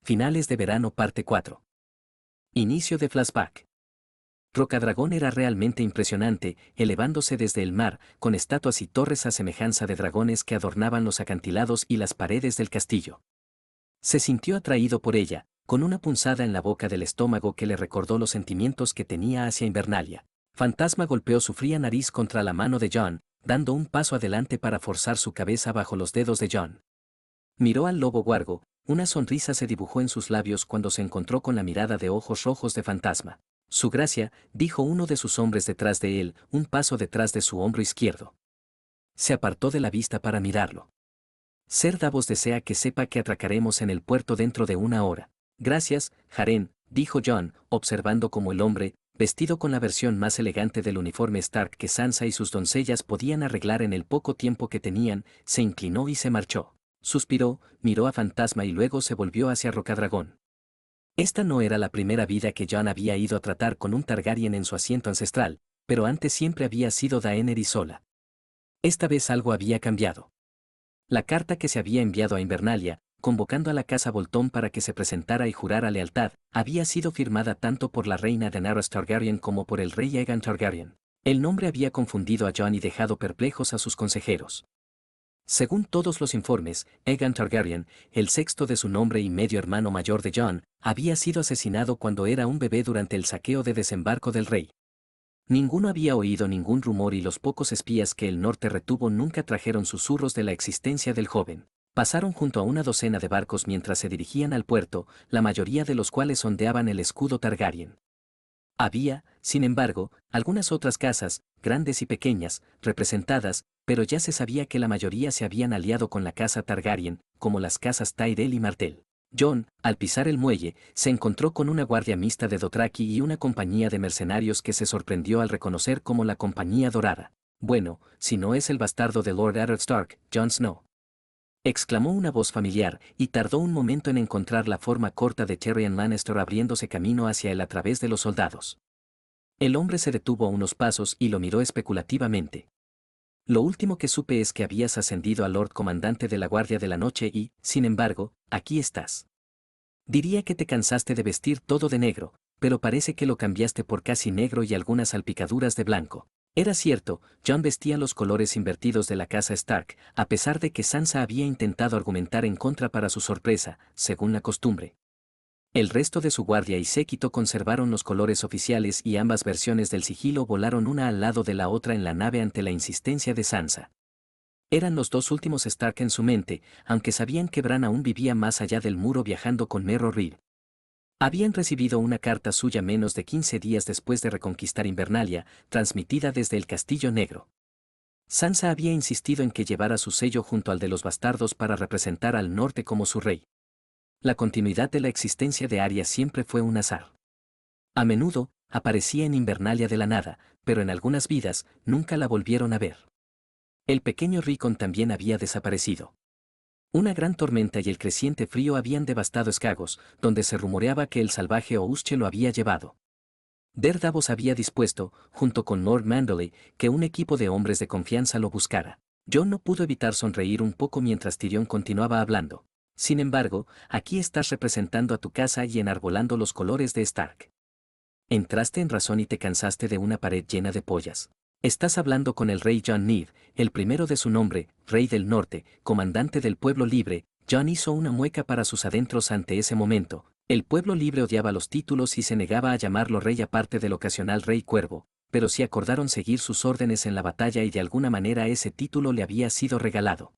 Finales de verano parte 4. Inicio de flashback. Rocadragón era realmente impresionante, elevándose desde el mar, con estatuas y torres a semejanza de dragones que adornaban los acantilados y las paredes del castillo. Se sintió atraído por ella, con una punzada en la boca del estómago que le recordó los sentimientos que tenía hacia Invernalia. Fantasma golpeó su fría nariz contra la mano de John, dando un paso adelante para forzar su cabeza bajo los dedos de John. Miró al lobo guargo, una sonrisa se dibujó en sus labios cuando se encontró con la mirada de ojos rojos de Fantasma. Su gracia, dijo uno de sus hombres detrás de él, un paso detrás de su hombro izquierdo. Se apartó de la vista para mirarlo. Ser Davos desea que sepa que atracaremos en el puerto dentro de una hora. Gracias, Jaren, dijo John, observando cómo el hombre, vestido con la versión más elegante del uniforme Stark que Sansa y sus doncellas podían arreglar en el poco tiempo que tenían, se inclinó y se marchó. Suspiró, miró a Fantasma y luego se volvió hacia Rocadragón. Esta no era la primera vida que Jon había ido a tratar con un Targaryen en su asiento ancestral, pero antes siempre había sido Daenerys sola. Esta vez algo había cambiado. La carta que se había enviado a Invernalia, convocando a la casa Boltón para que se presentara y jurara lealtad, había sido firmada tanto por la reina Daenerys Targaryen como por el rey Aegon Targaryen. El nombre había confundido a Jon y dejado perplejos a sus consejeros. Según todos los informes, Aegon Targaryen, el sexto de su nombre y medio hermano mayor de Jon, había sido asesinado cuando era un bebé durante el saqueo de desembarco del rey. Ninguno había oído ningún rumor y los pocos espías que el norte retuvo nunca trajeron susurros de la existencia del joven. Pasaron junto a una docena de barcos mientras se dirigían al puerto, la mayoría de los cuales ondeaban el escudo Targaryen. Había, sin embargo, algunas otras casas, grandes y pequeñas, representadas, pero ya se sabía que la mayoría se habían aliado con la casa Targaryen, como las casas Tyrell y Martell. Jon, al pisar el muelle, se encontró con una guardia mixta de Dothraki y una compañía de mercenarios que se sorprendió al reconocer como la Compañía Dorada. Bueno, si no es el bastardo de Lord Eddard Stark, Jon Snow. Exclamó una voz familiar, y tardó un momento en encontrar la forma corta de Tyrion Lannister abriéndose camino hacia él a través de los soldados. El hombre se detuvo a unos pasos y lo miró especulativamente. Lo último que supe es que habías ascendido a Lord Comandante de la Guardia de la Noche y, sin embargo, aquí estás. Diría que te cansaste de vestir todo de negro, pero parece que lo cambiaste por casi negro y algunas salpicaduras de blanco. Era cierto, Jon vestía los colores invertidos de la casa Stark, a pesar de que Sansa había intentado argumentar en contra para su sorpresa, según la costumbre. El resto de su guardia y séquito conservaron los colores oficiales y ambas versiones del sigilo volaron una al lado de la otra en la nave ante la insistencia de Sansa. Eran los dos últimos Stark en su mente, aunque sabían que Bran aún vivía más allá del muro viajando con Merry Reed. Habían recibido una carta suya menos de 15 días después de reconquistar Invernalia, transmitida desde el Castillo Negro. Sansa había insistido en que llevara su sello junto al de los bastardos para representar al norte como su rey. La continuidad de la existencia de Arya siempre fue un azar. A menudo, aparecía en Invernalia de la nada, pero en algunas vidas, nunca la volvieron a ver. El pequeño Rickon también había desaparecido. Una gran tormenta y el creciente frío habían devastado Skagos, donde se rumoreaba que el salvaje Ousche lo había llevado. Davos había dispuesto, junto con Lord Manderley, que un equipo de hombres de confianza lo buscara. Jon no pudo evitar sonreír un poco mientras Tyrion continuaba hablando. Sin embargo, aquí estás representando a tu casa y enarbolando los colores de Stark. Entraste en razón y te cansaste de una pared llena de pollas. Estás hablando con el rey Jon Nieve, el primero de su nombre, rey del norte, comandante del pueblo libre. Jon hizo una mueca para sus adentros ante ese momento. El pueblo libre odiaba los títulos y se negaba a llamarlo rey aparte del ocasional rey cuervo, pero sí acordaron seguir sus órdenes en la batalla y de alguna manera ese título le había sido regalado.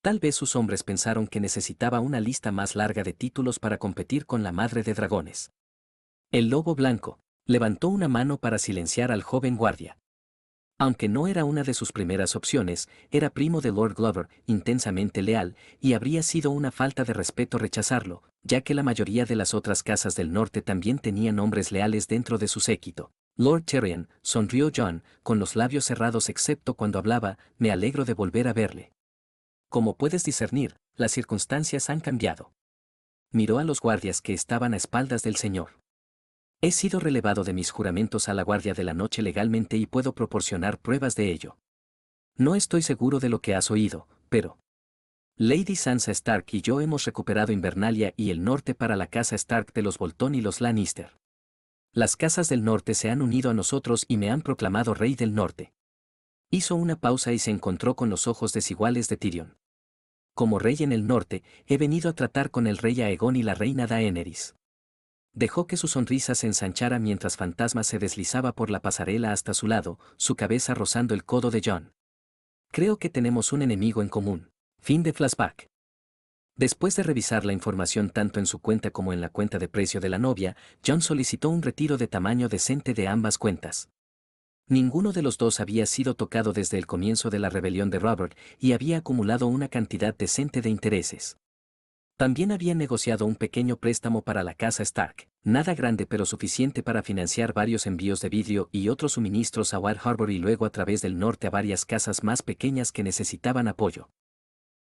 Tal vez sus hombres pensaron que necesitaba una lista más larga de títulos para competir con la madre de dragones. El lobo blanco levantó una mano para silenciar al joven guardia. Aunque no era una de sus primeras opciones, era primo de Lord Glover, intensamente leal, y habría sido una falta de respeto rechazarlo, ya que la mayoría de las otras casas del norte también tenían hombres leales dentro de su séquito. Lord Tyrion, sonrió Jon, con los labios cerrados excepto cuando hablaba, me alegro de volver a verle. Como puedes discernir, las circunstancias han cambiado. Miró a los guardias que estaban a espaldas del señor. He sido relevado de mis juramentos a la Guardia de la Noche legalmente y puedo proporcionar pruebas de ello. No estoy seguro de lo que has oído, pero Lady Sansa Stark y yo hemos recuperado Invernalia y el norte para la casa Stark de los Bolton y los Lannister. Las casas del norte se han unido a nosotros y me han proclamado rey del norte. Hizo una pausa y se encontró con los ojos desiguales de Tyrion. Como rey en el norte, he venido a tratar con el rey Aegon y la reina Daenerys. Dejó que su sonrisa se ensanchara mientras Fantasma se deslizaba por la pasarela hasta su lado, su cabeza rozando el codo de Jon. Creo que tenemos un enemigo en común. Fin de flashback. Después de revisar la información tanto en su cuenta como en la cuenta de precio de la novia, Jon solicitó un retiro de tamaño decente de ambas cuentas. Ninguno de los dos había sido tocado desde el comienzo de la rebelión de Robert y había acumulado una cantidad decente de intereses. También había negociado un pequeño préstamo para la casa Stark, nada grande pero suficiente para financiar varios envíos de vidrio y otros suministros a White Harbor y luego a través del norte a varias casas más pequeñas que necesitaban apoyo.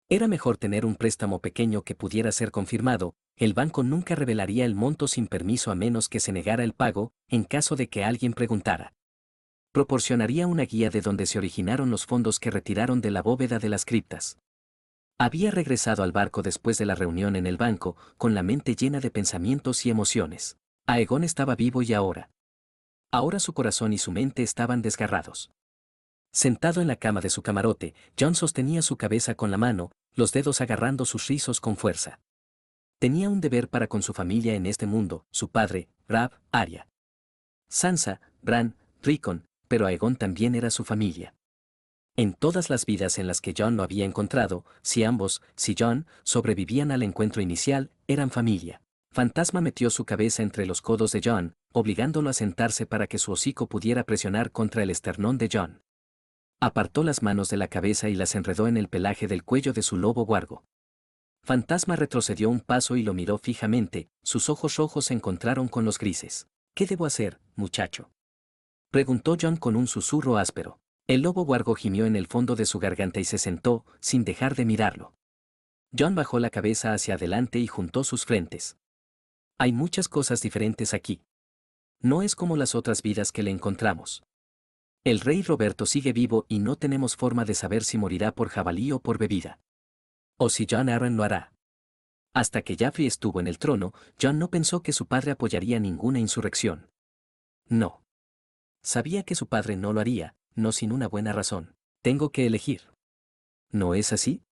Era mejor tener un préstamo pequeño que pudiera ser confirmado, el banco nunca revelaría el monto sin permiso a menos que se negara el pago, en caso de que alguien preguntara. Proporcionaría una guía de donde se originaron los fondos que retiraron de la bóveda de las criptas. Había regresado al barco después de la reunión en el banco, con la mente llena de pensamientos y emociones. Aegon estaba vivo y ahora. Ahora su corazón y su mente estaban desgarrados. Sentado en la cama de su camarote, Jon sostenía su cabeza con la mano, los dedos agarrando sus rizos con fuerza. Tenía un deber para con su familia en este mundo, su padre, Rab, Arya, Sansa, Bran, Rickon, pero Aegon también era su familia. En todas las vidas en las que Jon lo había encontrado, si Jon, sobrevivían al encuentro inicial, eran familia. Fantasma metió su cabeza entre los codos de Jon, obligándolo a sentarse para que su hocico pudiera presionar contra el esternón de Jon. Apartó las manos de la cabeza y las enredó en el pelaje del cuello de su lobo huargo. Fantasma retrocedió un paso y lo miró fijamente, sus ojos rojos se encontraron con los grises. ¿Qué debo hacer, muchacho?, preguntó Jon con un susurro áspero. El lobo huargo gimió en el fondo de su garganta y se sentó, sin dejar de mirarlo. Jon bajó la cabeza hacia adelante y juntó sus frentes. Hay muchas cosas diferentes aquí. No es como las otras vidas que le encontramos. El rey Roberto sigue vivo y no tenemos forma de saber si morirá por jabalí o por bebida. O si Jon Arryn lo hará. Hasta que Joffrey estuvo en el trono, Jon no pensó que su padre apoyaría ninguna insurrección. No. Sabía que su padre no lo haría, no sin una buena razón. Tengo que elegir. ¿No es así?,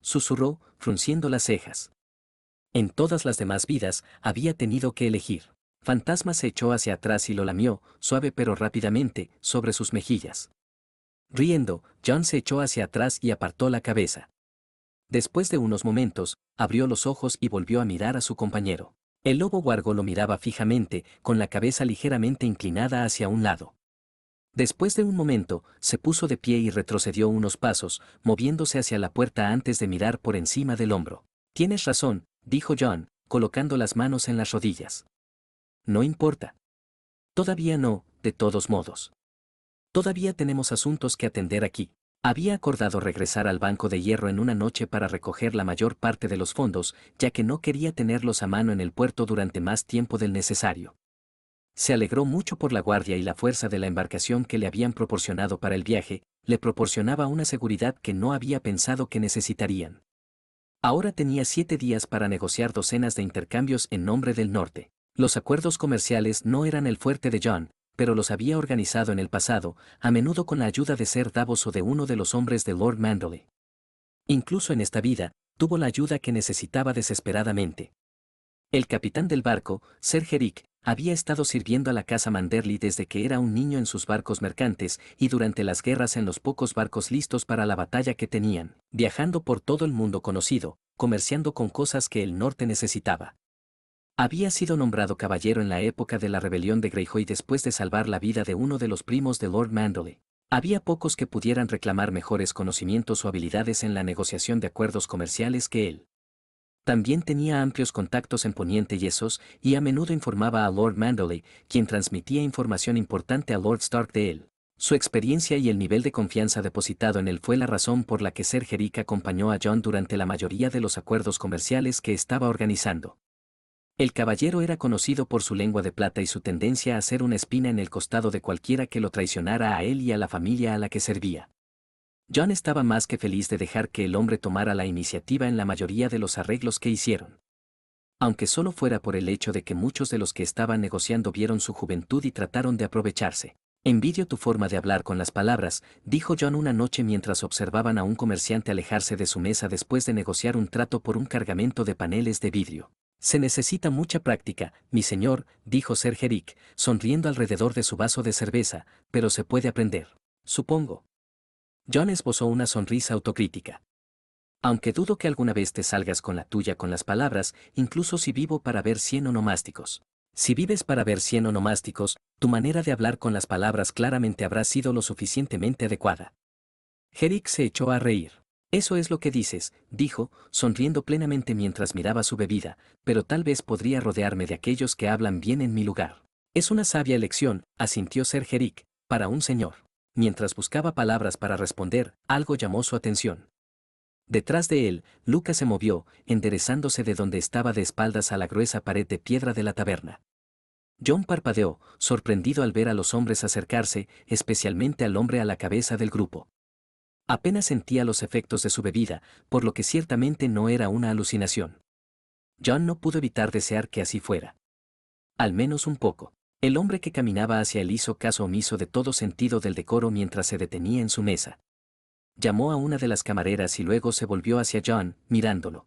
susurró, frunciendo las cejas. En todas las demás vidas, había tenido que elegir. Fantasma se echó hacia atrás y lo lamió, suave pero rápidamente, sobre sus mejillas. Riendo, Jon se echó hacia atrás y apartó la cabeza. Después de unos momentos, abrió los ojos y volvió a mirar a su compañero. El lobo huargo lo miraba fijamente, con la cabeza ligeramente inclinada hacia un lado. Después de un momento, se puso de pie y retrocedió unos pasos, moviéndose hacia la puerta antes de mirar por encima del hombro. Tienes razón, dijo Jon, colocando las manos en las rodillas. No importa. Todavía no, de todos modos. Todavía tenemos asuntos que atender aquí. Había acordado regresar al Banco de Hierro en una noche para recoger la mayor parte de los fondos, ya que no quería tenerlos a mano en el puerto durante más tiempo del necesario. Se alegró mucho por la guardia y la fuerza de la embarcación que le habían proporcionado para el viaje, le proporcionaba una seguridad que no había pensado que necesitarían. Ahora tenía 7 días para negociar docenas de intercambios en nombre del norte. Los acuerdos comerciales no eran el fuerte de Jon, pero los había organizado en el pasado, a menudo con la ayuda de Ser Davos o de uno de los hombres de Lord Manderley. Incluso en esta vida, tuvo la ayuda que necesitaba desesperadamente. El capitán del barco, Ser Jerick, había estado sirviendo a la casa Manderley desde que era un niño en sus barcos mercantes y durante las guerras en los pocos barcos listos para la batalla que tenían, viajando por todo el mundo conocido, comerciando con cosas que el norte necesitaba. Había sido nombrado caballero en la época de la rebelión de Greyjoy después de salvar la vida de uno de los primos de Lord Manderley. Había pocos que pudieran reclamar mejores conocimientos o habilidades en la negociación de acuerdos comerciales que él. También tenía amplios contactos en Poniente y Essos, y a menudo informaba a Lord Manderley, quien transmitía información importante a Lord Stark de él. Su experiencia y el nivel de confianza depositado en él fue la razón por la que Ser Jerick acompañó a Jon durante la mayoría de los acuerdos comerciales que estaba organizando. El caballero era conocido por su lengua de plata y su tendencia a ser una espina en el costado de cualquiera que lo traicionara a él y a la familia a la que servía. John estaba más que feliz de dejar que el hombre tomara la iniciativa en la mayoría de los arreglos que hicieron. Aunque solo fuera por el hecho de que muchos de los que estaban negociando vieron su juventud y trataron de aprovecharse. Envidio tu forma de hablar con las palabras, dijo John una noche mientras observaban a un comerciante alejarse de su mesa después de negociar un trato por un cargamento de paneles de vidrio. Se necesita mucha práctica, mi señor, dijo Sir Eric, sonriendo alrededor de su vaso de cerveza, pero se puede aprender. Supongo. John esbozó una sonrisa autocrítica. Aunque dudo que alguna vez te salgas con la tuya con las palabras, incluso si vivo para ver 100 onomásticos. Si vives para ver 100 onomásticos, tu manera de hablar con las palabras claramente habrá sido lo suficientemente adecuada. Eric se echó a reír. Eso es lo que dices, dijo, sonriendo plenamente mientras miraba su bebida, pero tal vez podría rodearme de aquellos que hablan bien en mi lugar. Es una sabia elección, asintió Sir Eric, para un señor. Mientras buscaba palabras para responder, algo llamó su atención. Detrás de él, Lucas se movió, enderezándose de donde estaba de espaldas a la gruesa pared de piedra de la taberna. John parpadeó, sorprendido al ver a los hombres acercarse, especialmente al hombre a la cabeza del grupo. Apenas sentía los efectos de su bebida, por lo que ciertamente no era una alucinación. John no pudo evitar desear que así fuera. Al menos un poco. El hombre que caminaba hacia él hizo caso omiso de todo sentido del decoro mientras se detenía en su mesa. Llamó a una de las camareras y luego se volvió hacia John, mirándolo.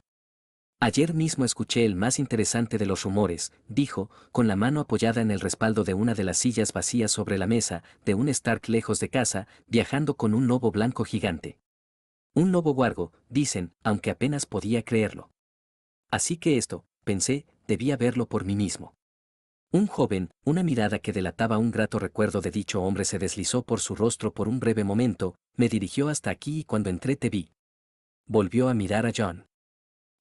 Ayer mismo escuché el más interesante de los rumores, dijo, con la mano apoyada en el respaldo de una de las sillas vacías sobre la mesa, de un Stark lejos de casa, viajando con un lobo blanco gigante. Un lobo guargo, dicen, aunque apenas podía creerlo. Así que esto, pensé, debía verlo por mí mismo. Un joven, una mirada que delataba un grato recuerdo de dicho hombre se deslizó por su rostro por un breve momento, me dirigió hasta aquí y cuando entré te vi. Volvió a mirar a John.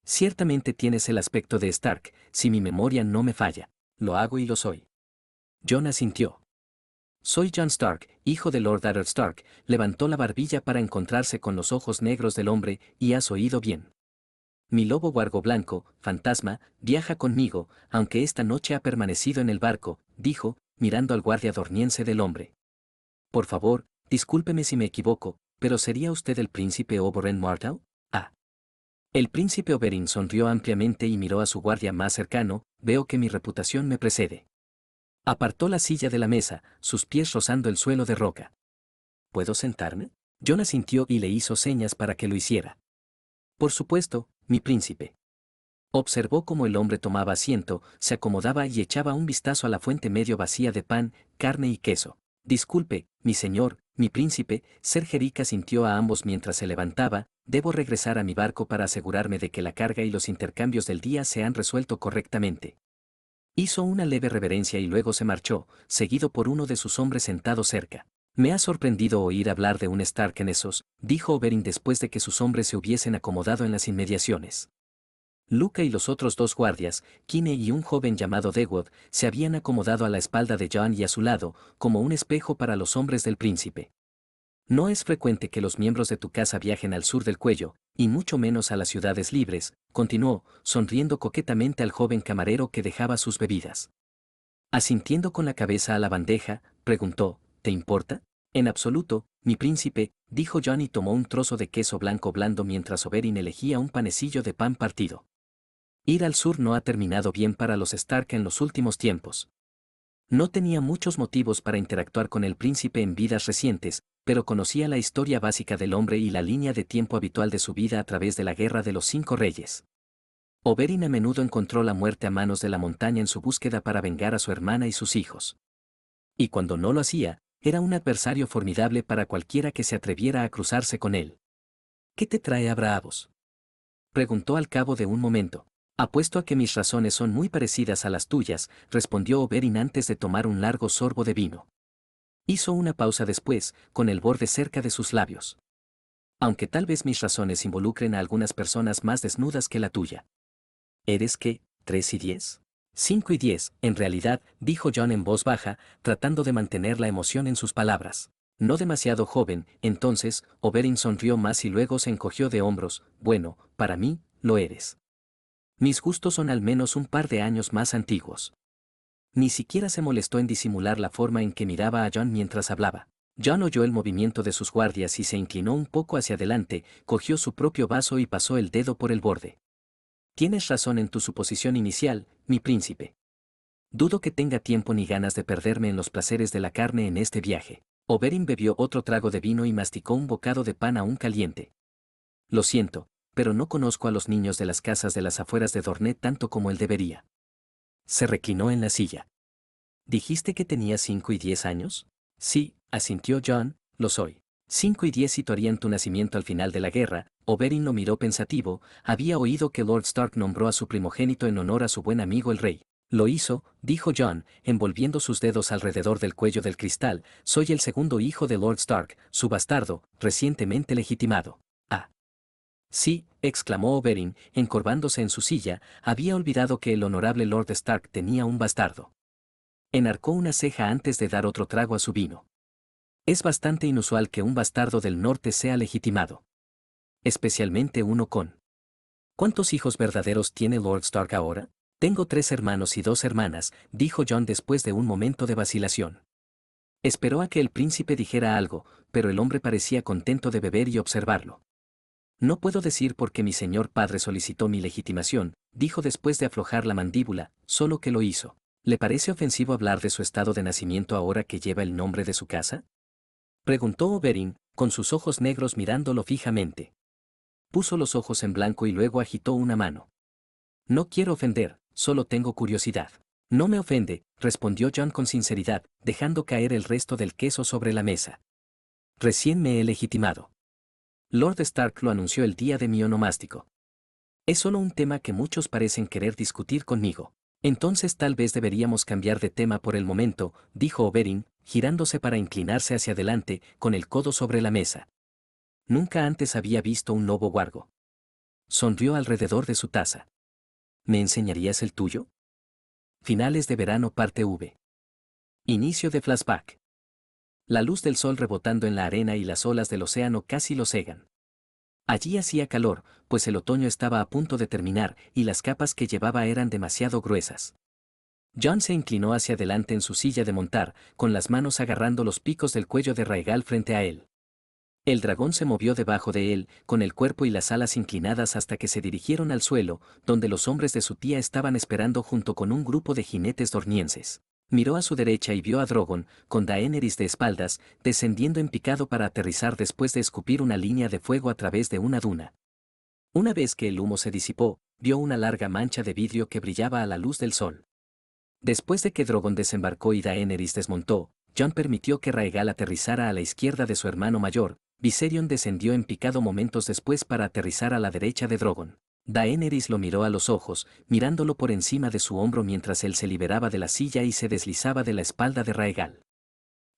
Ciertamente tienes el aspecto de Stark, si mi memoria no me falla. Lo hago y lo soy. John asintió. Soy John Stark, hijo de Lord Eddard Stark, levantó la barbilla para encontrarse con los ojos negros del hombre, y has oído bien. Mi lobo guargo blanco, fantasma, viaja conmigo, aunque esta noche ha permanecido en el barco, dijo, mirando al guardia dorniense del hombre. Por favor, discúlpeme si me equivoco, pero ¿sería usted el príncipe Oberyn Martell? Ah. El príncipe Oberyn sonrió ampliamente y miró a su guardia más cercano, veo que mi reputación me precede. Apartó la silla de la mesa, sus pies rozando el suelo de roca. ¿Puedo sentarme? John asintió y le hizo señas para que lo hiciera. Por supuesto, mi príncipe. Observó cómo el hombre tomaba asiento, se acomodaba y echaba un vistazo a la fuente medio vacía de pan, carne y queso. Disculpe, mi señor, mi príncipe, Ser Jerica sintió a ambos mientras se levantaba, debo regresar a mi barco para asegurarme de que la carga y los intercambios del día se han resuelto correctamente. Hizo una leve reverencia y luego se marchó, seguido por uno de sus hombres sentado cerca. Me ha sorprendido oír hablar de un Stark en esos, dijo Oberyn después de que sus hombres se hubiesen acomodado en las inmediaciones. Luca y los otros dos guardias, Kine y un joven llamado Dewood, se habían acomodado a la espalda de John y a su lado, como un espejo para los hombres del príncipe. No es frecuente que los miembros de tu casa viajen al sur del cuello, y mucho menos a las ciudades libres, continuó, sonriendo coquetamente al joven camarero que dejaba sus bebidas. Asintiendo con la cabeza a la bandeja, preguntó, ¿te importa? En absoluto, mi príncipe, dijo John y tomó un trozo de queso blanco blando mientras Oberyn elegía un panecillo de pan partido. Ir al sur no ha terminado bien para los Stark en los últimos tiempos. No tenía muchos motivos para interactuar con el príncipe en vidas recientes, pero conocía la historia básica del hombre y la línea de tiempo habitual de su vida a través de la Guerra de los Cinco Reyes. Oberyn a menudo encontró la muerte a manos de la montaña en su búsqueda para vengar a su hermana y sus hijos. Y cuando no lo hacía, era un adversario formidable para cualquiera que se atreviera a cruzarse con él. ¿Qué te trae a Braavos? Preguntó al cabo de un momento. Apuesto a que mis razones son muy parecidas a las tuyas, respondió Oberyn antes de tomar un largo sorbo de vino. Hizo una pausa después, con el borde cerca de sus labios. Aunque tal vez mis razones involucren a algunas personas más desnudas que la tuya. ¿Eres qué? ¿3 y 10? 5 y 10, en realidad, dijo John en voz baja, tratando de mantener la emoción en sus palabras. No demasiado joven, entonces, Oberyn sonrió más y luego se encogió de hombros, bueno, para mí, lo eres. Mis gustos son al menos un par de años más antiguos. Ni siquiera se molestó en disimular la forma en que miraba a John mientras hablaba. Jon oyó el movimiento de sus guardias y se inclinó un poco hacia adelante, cogió su propio vaso y pasó el dedo por el borde. Tienes razón en tu suposición inicial, mi príncipe. Dudo que tenga tiempo ni ganas de perderme en los placeres de la carne en este viaje. Oberyn bebió otro trago de vino y masticó un bocado de pan aún caliente. Lo siento, pero no conozco a los niños de las casas de las afueras de Dorne tanto como él debería. Se reclinó en la silla. ¿Dijiste que tenía 5 y 10 años? Sí, asintió Jon, lo soy. 5 y 10 situarían tu nacimiento al final de la guerra. Oberyn lo miró pensativo, había oído que Lord Stark nombró a su primogénito en honor a su buen amigo el rey. Lo hizo, dijo Jon, envolviendo sus dedos alrededor del cuello del cristal, soy el segundo hijo de Lord Stark, su bastardo, recientemente legitimado. Ah. Sí, exclamó Oberyn, encorvándose en su silla, había olvidado que el honorable Lord Stark tenía un bastardo. Enarcó una ceja antes de dar otro trago a su vino. Es bastante inusual que un bastardo del norte sea legitimado. Especialmente uno con. ¿Cuántos hijos verdaderos tiene Lord Stark ahora? Tengo 3 hermanos y 2 hermanas, dijo Jon después de un momento de vacilación. Esperó a que el príncipe dijera algo, pero el hombre parecía contento de beber y observarlo. No puedo decir por qué mi señor padre solicitó mi legitimación, dijo después de aflojar la mandíbula, solo que lo hizo. ¿Le parece ofensivo hablar de su estado de nacimiento ahora que lleva el nombre de su casa? Preguntó Oberyn, con sus ojos negros mirándolo fijamente. Puso los ojos en blanco y luego agitó una mano. No quiero ofender, solo tengo curiosidad. No me ofende, respondió Jon con sinceridad, dejando caer el resto del queso sobre la mesa. Recién me he legitimado. Lord Stark lo anunció el día de mi onomástico. Es solo un tema que muchos parecen querer discutir conmigo. Entonces tal vez deberíamos cambiar de tema por el momento, dijo Oberyn, girándose para inclinarse hacia adelante, con el codo sobre la mesa. Nunca antes había visto un lobo huargo. Sonrió alrededor de su taza. ¿Me enseñarías el tuyo? Finales de verano parte V. Inicio de flashback. La luz del sol rebotando en la arena y las olas del océano casi lo cegan. Allí hacía calor, pues el otoño estaba a punto de terminar y las capas que llevaba eran demasiado gruesas. Jon se inclinó hacia adelante en su silla de montar, con las manos agarrando los picos del cuello de Rhaegal frente a él. El dragón se movió debajo de él, con el cuerpo y las alas inclinadas hasta que se dirigieron al suelo, donde los hombres de su tía estaban esperando junto con un grupo de jinetes dornienses. Miró a su derecha y vio a Drogon, con Daenerys de espaldas, descendiendo en picado para aterrizar después de escupir una línea de fuego a través de una duna. Una vez que el humo se disipó, vio una larga mancha de vidrio que brillaba a la luz del sol. Después de que Drogon desembarcó y Daenerys desmontó, Jon permitió que Rhaegal aterrizara a la izquierda de su hermano mayor. Viserion descendió en picado momentos después para aterrizar a la derecha de Drogon. Daenerys lo miró a los ojos, mirándolo por encima de su hombro mientras él se liberaba de la silla y se deslizaba de la espalda de Rhaegal.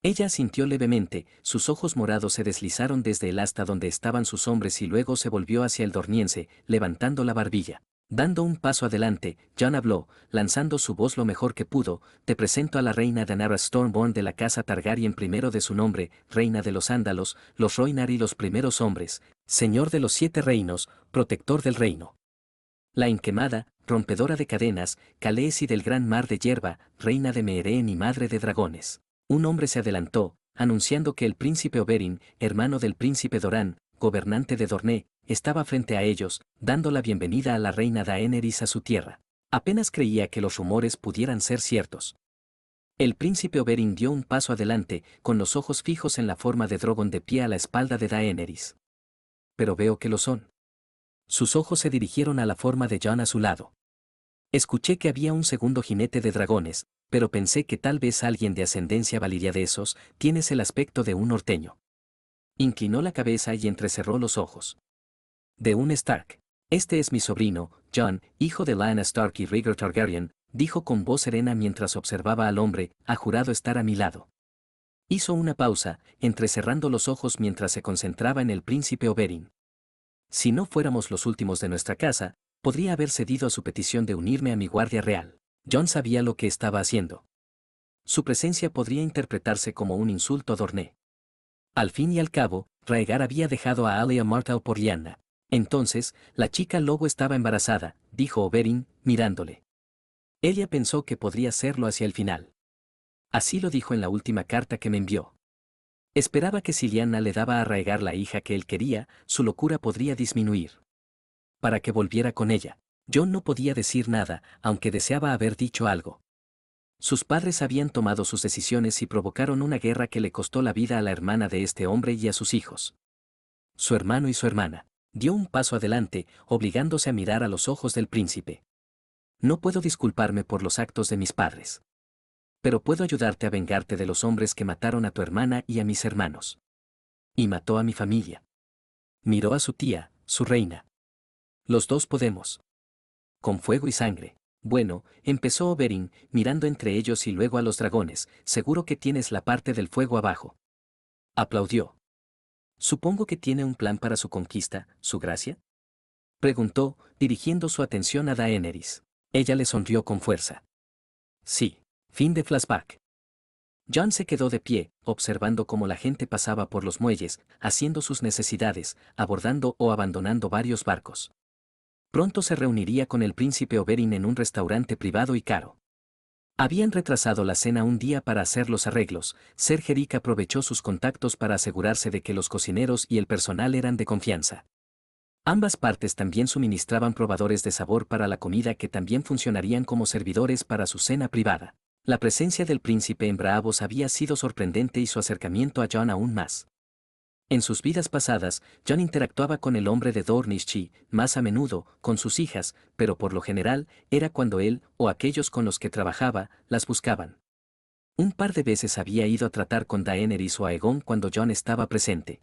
Ella sintió levemente, sus ojos morados se deslizaron desde el asta donde estaban sus hombres y luego se volvió hacia el dorniense, levantando la barbilla. Dando un paso adelante, Jon habló, lanzando su voz lo mejor que pudo, te presento a la reina Daenerys Stormborn de la casa Targaryen primero de su nombre, reina de los Ándalos, los Rhoynar y los primeros hombres, señor de los 7 reinos, protector del reino. La inquemada, rompedora de cadenas, Khaleesi del gran mar de hierba, reina de Meereen y madre de dragones. Un hombre se adelantó, anunciando que el príncipe Oberyn, hermano del príncipe Doran, gobernante de Dorne, estaba frente a ellos, dando la bienvenida a la reina Daenerys a su tierra. Apenas creía que los rumores pudieran ser ciertos. El príncipe Oberyn dio un paso adelante, con los ojos fijos en la forma de Drogon de pie a la espalda de Daenerys. Pero veo que lo son. Sus ojos se dirigieron a la forma de Jon a su lado. Escuché que había un segundo jinete de dragones, pero pensé que tal vez alguien de ascendencia valiria de esos, tienes el aspecto de un norteño. Inclinó la cabeza y entrecerró los ojos. De un Stark. Este es mi sobrino, Jon, hijo de Lyanna Stark y Rhaegar Targaryen, dijo con voz serena mientras observaba al hombre, ha jurado estar a mi lado. Hizo una pausa, entrecerrando los ojos mientras se concentraba en el príncipe Oberyn. Si no fuéramos los últimos de nuestra casa, podría haber cedido a su petición de unirme a mi guardia real. Jon sabía lo que estaba haciendo. Su presencia podría interpretarse como un insulto a Dorne. Al fin y al cabo, Rhaegar había dejado a Alia Martell por Lyanna. Entonces, la chica lobo estaba embarazada, dijo Oberyn, mirándole. Ella pensó que podría serlo hacia el final. Así lo dijo en la última carta que me envió. Esperaba que si Lyanna le daba a arraigar la hija que él quería, su locura podría disminuir. Para que volviera con ella. John no podía decir nada, aunque deseaba haber dicho algo. Sus padres habían tomado sus decisiones y provocaron una guerra que le costó la vida a la hermana de este hombre y a sus hijos. Su hermano y su hermana. Dio un paso adelante, obligándose a mirar a los ojos del príncipe. No puedo disculparme por los actos de mis padres. Pero puedo ayudarte a vengarte de los hombres que mataron a tu hermana y a mis hermanos. Y mató a mi familia. Miró a su tía, su reina. Los dos podemos. Con fuego y sangre. Bueno, empezó Oberyn, mirando entre ellos y luego a los dragones, seguro que tienes la parte del fuego abajo. Aplaudió. Supongo que tiene un plan para su conquista, su gracia. Preguntó, dirigiendo su atención a Daenerys. Ella le sonrió con fuerza. Sí. Fin de flashback. Jon se quedó de pie, observando cómo la gente pasaba por los muelles, haciendo sus necesidades, abordando o abandonando varios barcos. Pronto se reuniría con el príncipe Oberyn en un restaurante privado y caro. Habían retrasado la cena un día para hacer los arreglos. Ser Jerick aprovechó sus contactos para asegurarse de que los cocineros y el personal eran de confianza. Ambas partes también suministraban probadores de sabor para la comida que también funcionarían como servidores para su cena privada. La presencia del príncipe en Braavos había sido sorprendente y su acercamiento a Jon aún más. En sus vidas pasadas, Jon interactuaba con el hombre de Dornish, más a menudo, con sus hijas, pero por lo general, era cuando él, o aquellos con los que trabajaba, las buscaban. Un par de veces había ido a tratar con Daenerys o Aegon cuando Jon estaba presente.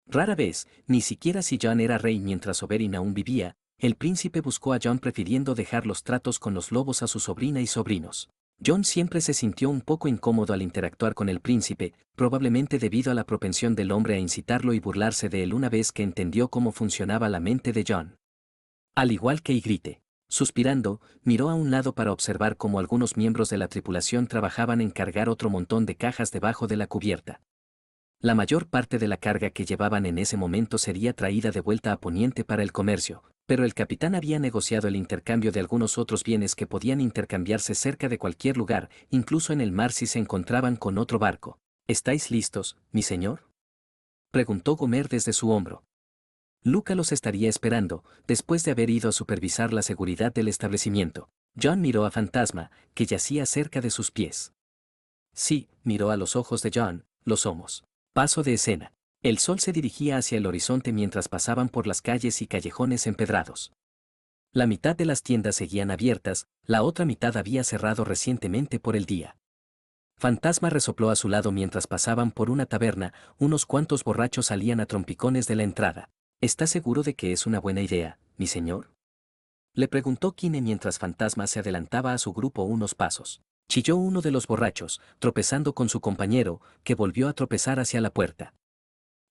Rara vez, ni siquiera si Jon era rey mientras Oberyn aún vivía, el príncipe buscó a Jon prefiriendo dejar los tratos con los lobos a su sobrina y sobrinos. Jon siempre se sintió un poco incómodo al interactuar con el príncipe, probablemente debido a la propensión del hombre a incitarlo y burlarse de él una vez que entendió cómo funcionaba la mente de Jon. Al igual que Ygritte. Suspirando, miró a un lado para observar cómo algunos miembros de la tripulación trabajaban en cargar otro montón de cajas debajo de la cubierta. La mayor parte de la carga que llevaban en ese momento sería traída de vuelta a Poniente para el comercio, pero el capitán había negociado el intercambio de algunos otros bienes que podían intercambiarse cerca de cualquier lugar, incluso en el mar si se encontraban con otro barco. ¿Estáis listos, mi señor?, preguntó Gomer desde su hombro. Luca los estaría esperando, después de haber ido a supervisar la seguridad del establecimiento. Jon miró a Fantasma, que yacía cerca de sus pies. Sí, miró a los ojos de Jon, lo somos. Paso de escena. El sol se dirigía hacia el horizonte mientras pasaban por las calles y callejones empedrados. La mitad de las tiendas seguían abiertas, la otra mitad había cerrado recientemente por el día. Fantasma resopló a su lado mientras pasaban por una taberna, unos cuantos borrachos salían a trompicones de la entrada. ¿Está seguro de que es una buena idea, mi señor?, le preguntó Kine mientras Fantasma se adelantaba a su grupo unos pasos. Chilló uno de los borrachos, tropezando con su compañero, que volvió a tropezar hacia la puerta.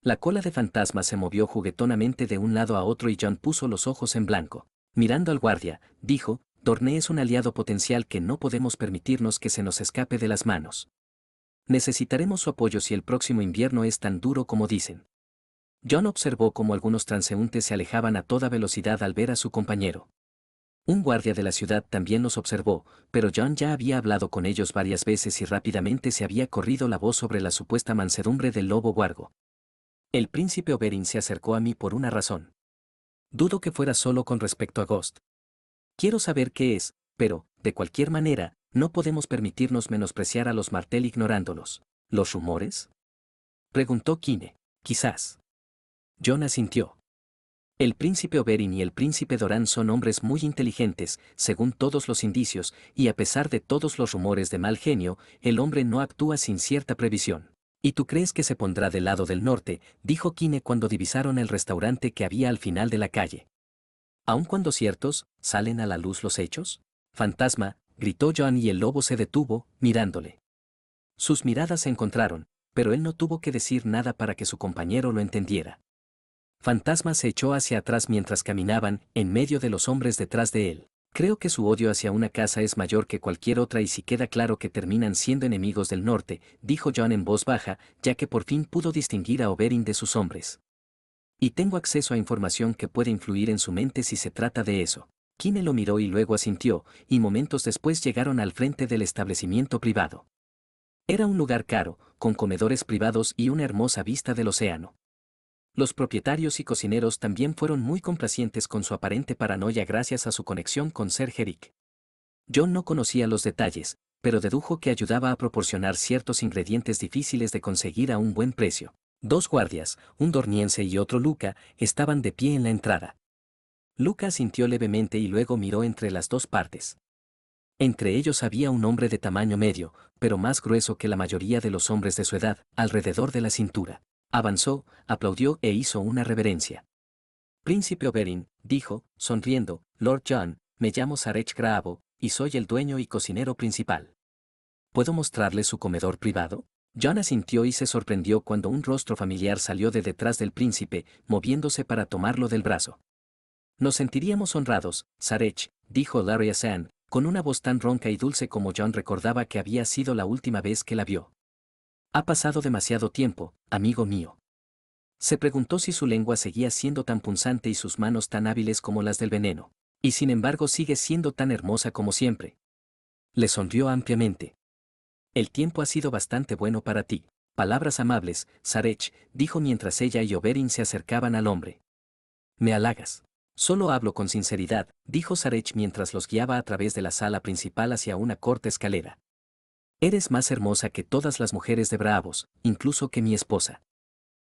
La cola de Fantasma se movió juguetonamente de un lado a otro y Jon puso los ojos en blanco. Mirando al guardia, dijo, Dorne es un aliado potencial que no podemos permitirnos que se nos escape de las manos. Necesitaremos su apoyo si el próximo invierno es tan duro como dicen. Jon observó cómo algunos transeúntes se alejaban a toda velocidad al ver a su compañero. Un guardia de la ciudad también los observó, pero Jon ya había hablado con ellos varias veces y rápidamente se había corrido la voz sobre la supuesta mansedumbre del lobo guargo. El príncipe Oberyn se acercó a mí por una razón. Dudo que fuera solo con respecto a Ghost. Quiero saber qué es, pero, de cualquier manera, no podemos permitirnos menospreciar a los Martell ignorándolos. ¿Los rumores?, preguntó Kine. Quizás. Jon asintió. El príncipe Oberyn y el príncipe Doran son hombres muy inteligentes, según todos los indicios, y a pesar de todos los rumores de mal genio, el hombre no actúa sin cierta previsión. ¿Y tú crees que se pondrá del lado del norte?, dijo Kine cuando divisaron el restaurante que había al final de la calle. ¿Aun cuando ciertos, salen a la luz los hechos? Fantasma, gritó Jon y el lobo se detuvo, mirándole. Sus miradas se encontraron, pero él no tuvo que decir nada para que su compañero lo entendiera. Fantasma se echó hacia atrás mientras caminaban, en medio de los hombres detrás de él. Creo que su odio hacia una casa es mayor que cualquier otra y si queda claro que terminan siendo enemigos del norte, dijo Jon en voz baja, ya que por fin pudo distinguir a Oberyn de sus hombres. Y tengo acceso a información que puede influir en su mente si se trata de eso. Kine lo miró y luego asintió, y momentos después llegaron al frente del establecimiento privado. Era un lugar caro, con comedores privados y una hermosa vista del océano. Los propietarios y cocineros también fueron muy complacientes con su aparente paranoia gracias a su conexión con Sir Eric. John no conocía los detalles, pero dedujo que ayudaba a proporcionar ciertos ingredientes difíciles de conseguir a un buen precio. Dos guardias, un dorniense y otro Luca, estaban de pie en la entrada. Luca asintió levemente y luego miró entre las dos partes. Entre ellos había un hombre de tamaño medio, pero más grueso que la mayoría de los hombres de su edad, alrededor de la cintura. Avanzó, aplaudió e hizo una reverencia. Príncipe Oberyn, dijo, sonriendo, Lord John, me llamo Sarech Graabo, y soy el dueño y cocinero principal. ¿Puedo mostrarle su comedor privado? John asintió y se sorprendió cuando un rostro familiar salió de detrás del príncipe, moviéndose para tomarlo del brazo. Nos sentiríamos honrados, Sarech, dijo Larry Sand, con una voz tan ronca y dulce como John recordaba que había sido la última vez que la vio. Ha pasado demasiado tiempo, amigo mío. Se preguntó si su lengua seguía siendo tan punzante y sus manos tan hábiles como las del veneno. Y sin embargo sigue siendo tan hermosa como siempre. Le sonrió ampliamente. El tiempo ha sido bastante bueno para ti. Palabras amables, Sarech, dijo mientras ella y Oberyn se acercaban al hombre. Me halagas. Solo hablo con sinceridad, dijo Sarech mientras los guiaba a través de la sala principal hacia una corta escalera. Eres más hermosa que todas las mujeres de Braavos, incluso que mi esposa.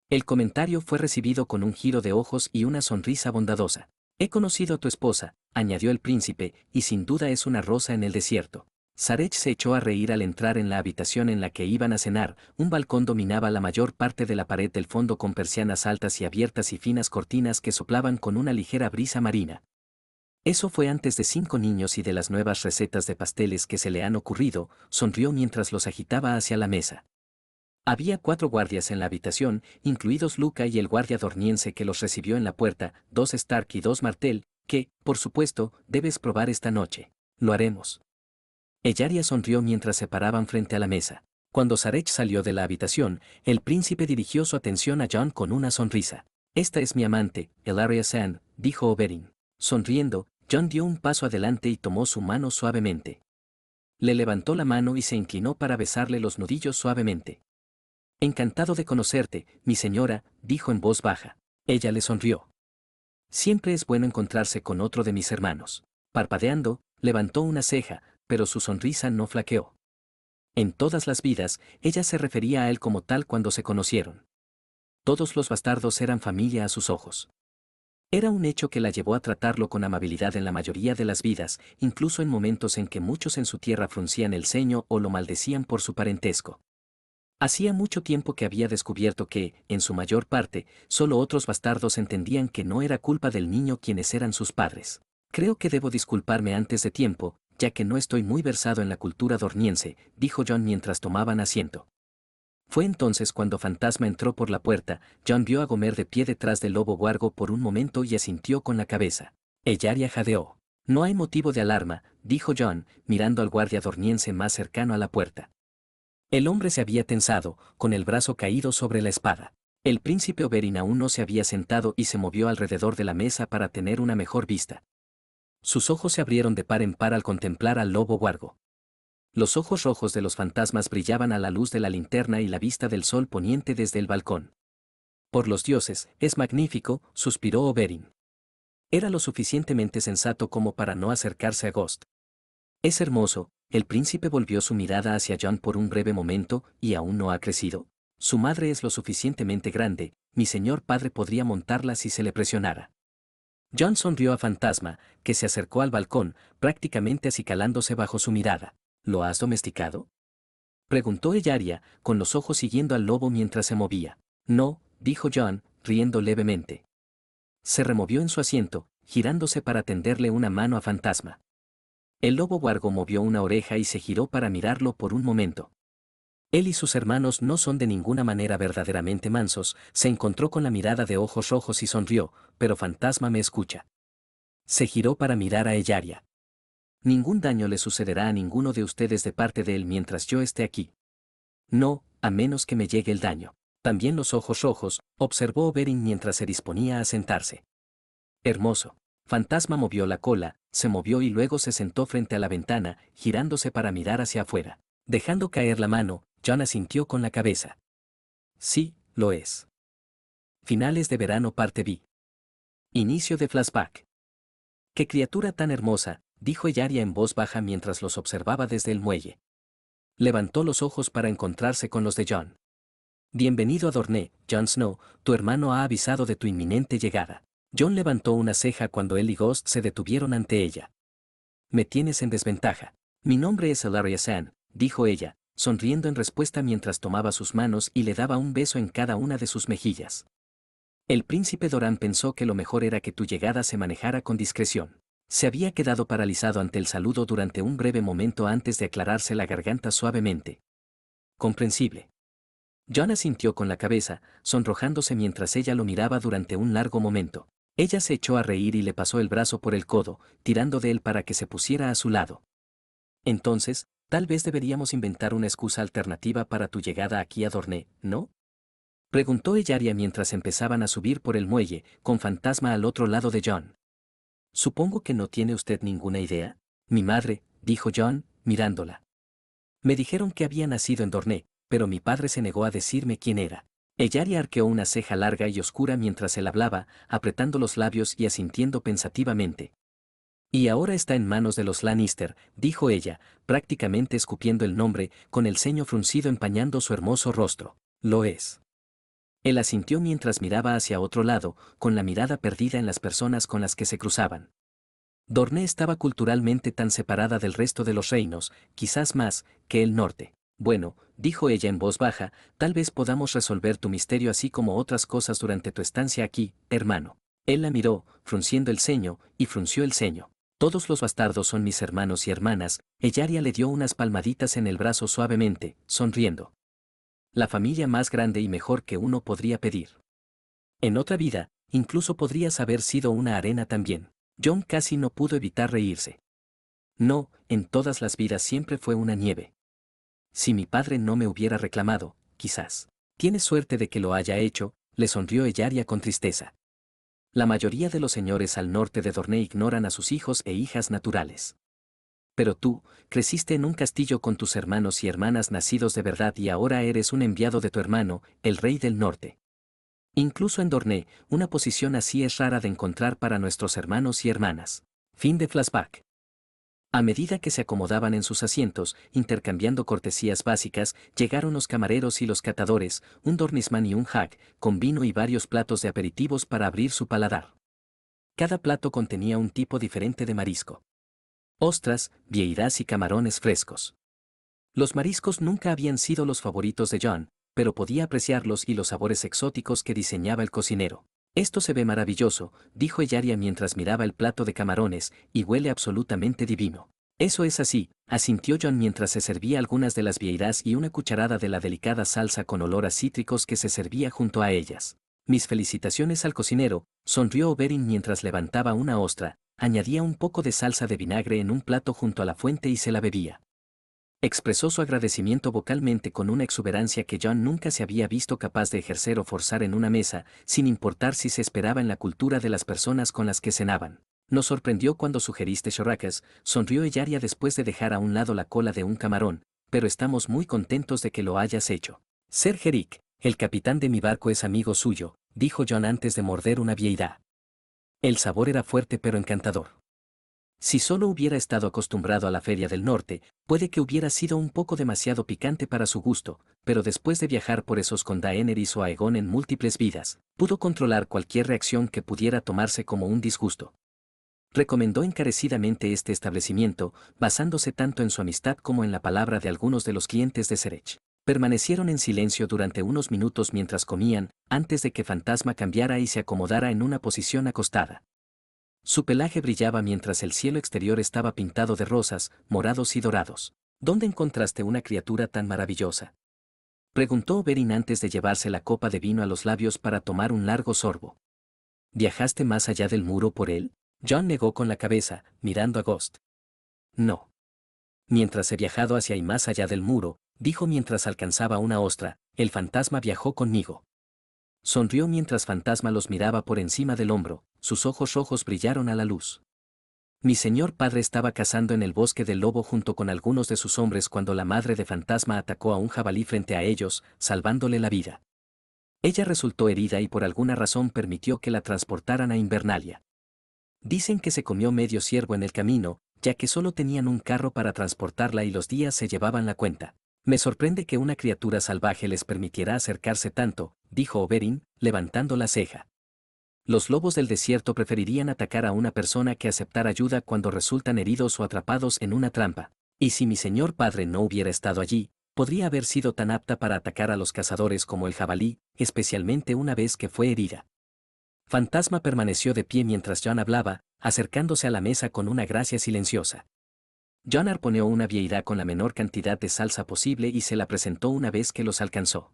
El comentario fue recibido con un giro de ojos y una sonrisa bondadosa. He conocido a tu esposa, añadió el príncipe, y sin duda es una rosa en el desierto. Sarech se echó a reír al entrar en la habitación en la que iban a cenar. Un balcón dominaba la mayor parte de la pared del fondo con persianas altas y abiertas y finas cortinas que soplaban con una ligera brisa marina. Eso fue antes de 5 niños y de las nuevas recetas de pasteles que se le han ocurrido, sonrió mientras los agitaba hacia la mesa. Había 4 guardias en la habitación, incluidos Luca y el guardia dorniense que los recibió en la puerta, 2 Stark y 2 Martell, que, por supuesto, debes probar esta noche. Lo haremos. Ellaria sonrió mientras se paraban frente a la mesa. Cuando Sarech salió de la habitación, el príncipe dirigió su atención a John con una sonrisa. Esta es mi amante, Ellaria Sand, dijo Oberyn. Sonriendo, John dio un paso adelante y tomó su mano suavemente. Le levantó la mano y se inclinó para besarle los nudillos suavemente. Encantado de conocerte, mi señora, dijo en voz baja. Ella le sonrió. Siempre es bueno encontrarse con otro de mis hermanos. Parpadeando, levantó una ceja, pero su sonrisa no flaqueó. En todas las vidas, ella se refería a él como tal cuando se conocieron. Todos los bastardos eran familia a sus ojos. Era un hecho que la llevó a tratarlo con amabilidad en la mayoría de las vidas, incluso en momentos en que muchos en su tierra fruncían el ceño o lo maldecían por su parentesco. Hacía mucho tiempo que había descubierto que, en su mayor parte, solo otros bastardos entendían que no era culpa del niño quienes eran sus padres. Creo que debo disculparme antes de tiempo, ya que no estoy muy versado en la cultura dorniense, dijo John mientras tomaban asiento. Fue entonces cuando Fantasma entró por la puerta. John vio a Gomer de pie detrás del lobo huargo por un momento y asintió con la cabeza. Ellaria jadeó. No hay motivo de alarma, dijo John, mirando al guardia dorniense más cercano a la puerta. El hombre se había tensado, con el brazo caído sobre la espada. El príncipe Oberyn aún no se había sentado y se movió alrededor de la mesa para tener una mejor vista. Sus ojos se abrieron de par en par al contemplar al lobo huargo. Los ojos rojos de los fantasmas brillaban a la luz de la linterna y la vista del sol poniente desde el balcón. Por los dioses, es magnífico, suspiró Oberyn. Era lo suficientemente sensato como para no acercarse a Ghost. Es hermoso. El príncipe volvió su mirada hacia John por un breve momento, y aún no ha crecido. Su madre es lo suficientemente grande, mi señor padre podría montarla si se le presionara. John sonrió a Fantasma, que se acercó al balcón, prácticamente acicalándose bajo su mirada. ¿Lo has domesticado? Preguntó Ellaria, con los ojos siguiendo al lobo mientras se movía. No, dijo John, riendo levemente. Se removió en su asiento, girándose para tenderle una mano a Fantasma. El lobo huargo movió una oreja y se giró para mirarlo por un momento. Él y sus hermanos no son de ninguna manera verdaderamente mansos, se encontró con la mirada de ojos rojos y sonrió, pero Fantasma me escucha. Se giró para mirar a Ellaria. Ningún daño le sucederá a ninguno de ustedes de parte de él mientras yo esté aquí. No, a menos que me llegue el daño. También los ojos rojos, observó Oberyn mientras se disponía a sentarse. Hermoso. Fantasma movió la cola, se movió y luego se sentó frente a la ventana, girándose para mirar hacia afuera. Dejando caer la mano, John asintió con la cabeza. Sí, lo es. Finales de verano parte B. Inicio de flashback. ¡Qué criatura tan hermosa!, dijo Ellaria en voz baja mientras los observaba desde el muelle. Levantó los ojos para encontrarse con los de Jon. Bienvenido a Dorne, Jon Snow, tu hermano ha avisado de tu inminente llegada. Jon levantó una ceja cuando él y Ghost se detuvieron ante ella. Me tienes en desventaja. Mi nombre es Ellaria Sand, dijo ella, sonriendo en respuesta mientras tomaba sus manos y le daba un beso en cada una de sus mejillas. El príncipe Doran pensó que lo mejor era que tu llegada se manejara con discreción. Se había quedado paralizado ante el saludo durante un breve momento antes de aclararse la garganta suavemente. Comprensible. Jon asintió con la cabeza, sonrojándose mientras ella lo miraba durante un largo momento. Ella se echó a reír y le pasó el brazo por el codo, tirando de él para que se pusiera a su lado. Entonces, tal vez deberíamos inventar una excusa alternativa para tu llegada aquí a Dorne, ¿no? Preguntó Ellaria mientras empezaban a subir por el muelle, con Fantasma al otro lado de Jon. Supongo que no tiene usted ninguna idea. Mi madre, dijo Jon, mirándola. Me dijeron que había nacido en Dorne, pero mi padre se negó a decirme quién era. Ellaria arqueó una ceja larga y oscura mientras él hablaba, apretando los labios y asintiendo pensativamente. Y ahora está en manos de los Lannister, dijo ella, prácticamente escupiendo el nombre, con el ceño fruncido empañando su hermoso rostro. Lo es. Él asintió mientras miraba hacia otro lado, con la mirada perdida en las personas con las que se cruzaban. Dorne estaba culturalmente tan separada del resto de los reinos, quizás más, que el norte. Bueno, dijo ella en voz baja, tal vez podamos resolver tu misterio así como otras cosas durante tu estancia aquí, hermano. Él la miró, frunciendo el ceño, y frunció el ceño. Todos los bastardos son mis hermanos y hermanas. Ellaria le dio unas palmaditas en el brazo suavemente, sonriendo. La familia más grande y mejor que uno podría pedir. En otra vida, incluso podrías haber sido una arena también. Jon casi no pudo evitar reírse. No, en todas las vidas siempre fue una nieve. Si mi padre no me hubiera reclamado, quizás. Tienes suerte de que lo haya hecho, le sonrió Ellaria con tristeza. La mayoría de los señores al norte de Dorne ignoran a sus hijos e hijas naturales. Pero tú, creciste en un castillo con tus hermanos y hermanas nacidos de verdad y ahora eres un enviado de tu hermano, el rey del norte. Incluso en Dorne, una posición así es rara de encontrar para nuestros hermanos y hermanas. Fin de flashback. A medida que se acomodaban en sus asientos, intercambiando cortesías básicas, llegaron los camareros y los catadores, un dornisman y un hag, con vino y varios platos de aperitivos para abrir su paladar. Cada plato contenía un tipo diferente de marisco. Ostras, vieiras y camarones frescos. Los mariscos nunca habían sido los favoritos de Jon, pero podía apreciarlos y los sabores exóticos que diseñaba el cocinero. Esto se ve maravilloso, dijo Ellaria mientras miraba el plato de camarones, y huele absolutamente divino. Eso es así, asintió Jon mientras se servía algunas de las vieiras y una cucharada de la delicada salsa con olor a cítricos que se servía junto a ellas. Mis felicitaciones al cocinero, sonrió Oberyn mientras levantaba una ostra, añadía un poco de salsa de vinagre en un plato junto a la fuente y se la bebía. Expresó su agradecimiento vocalmente con una exuberancia que Jon nunca se había visto capaz de ejercer o forzar en una mesa, sin importar si se esperaba en la cultura de las personas con las que cenaban. Nos sorprendió cuando sugeriste chorracas, sonrió Ellaria después de dejar a un lado la cola de un camarón, pero estamos muy contentos de que lo hayas hecho. Ser Jerick, el capitán de mi barco es amigo suyo, dijo Jon antes de morder una vieira. El sabor era fuerte pero encantador. Si solo hubiera estado acostumbrado a la Feria del Norte, puede que hubiera sido un poco demasiado picante para su gusto, pero después de viajar por esos con Daenerys o Aegon en múltiples vidas, pudo controlar cualquier reacción que pudiera tomarse como un disgusto. Recomendó encarecidamente este establecimiento, basándose tanto en su amistad como en la palabra de algunos de los clientes de Serech. Permanecieron en silencio durante unos minutos mientras comían, antes de que Fantasma cambiara y se acomodara en una posición acostada. Su pelaje brillaba mientras el cielo exterior estaba pintado de rosas, morados y dorados. ¿Dónde encontraste una criatura tan maravillosa?, preguntó Oberyn antes de llevarse la copa de vino a los labios para tomar un largo sorbo. ¿Viajaste más allá del muro por él? Jon negó con la cabeza, mirando a Ghost. No. Mientras he viajado hacia y más allá del muro, dijo mientras alcanzaba una ostra, el fantasma viajó conmigo. Sonrió mientras Fantasma los miraba por encima del hombro, sus ojos rojos brillaron a la luz. Mi señor padre estaba cazando en el bosque del lobo junto con algunos de sus hombres cuando la madre de Fantasma atacó a un jabalí frente a ellos, salvándole la vida. Ella resultó herida y por alguna razón permitió que la transportaran a Invernalia. Dicen que se comió medio ciervo en el camino, ya que solo tenían un carro para transportarla y los días se llevaban la cuenta. Me sorprende que una criatura salvaje les permitiera acercarse tanto, dijo Oberyn, levantando la ceja. Los lobos del desierto preferirían atacar a una persona que aceptar ayuda cuando resultan heridos o atrapados en una trampa. Y si mi señor padre no hubiera estado allí, podría haber sido tan apta para atacar a los cazadores como el jabalí, especialmente una vez que fue herida. Fantasma permaneció de pie mientras Jon hablaba, acercándose a la mesa con una gracia silenciosa. Jon arponeó una vieira con la menor cantidad de salsa posible y se la presentó una vez que los alcanzó.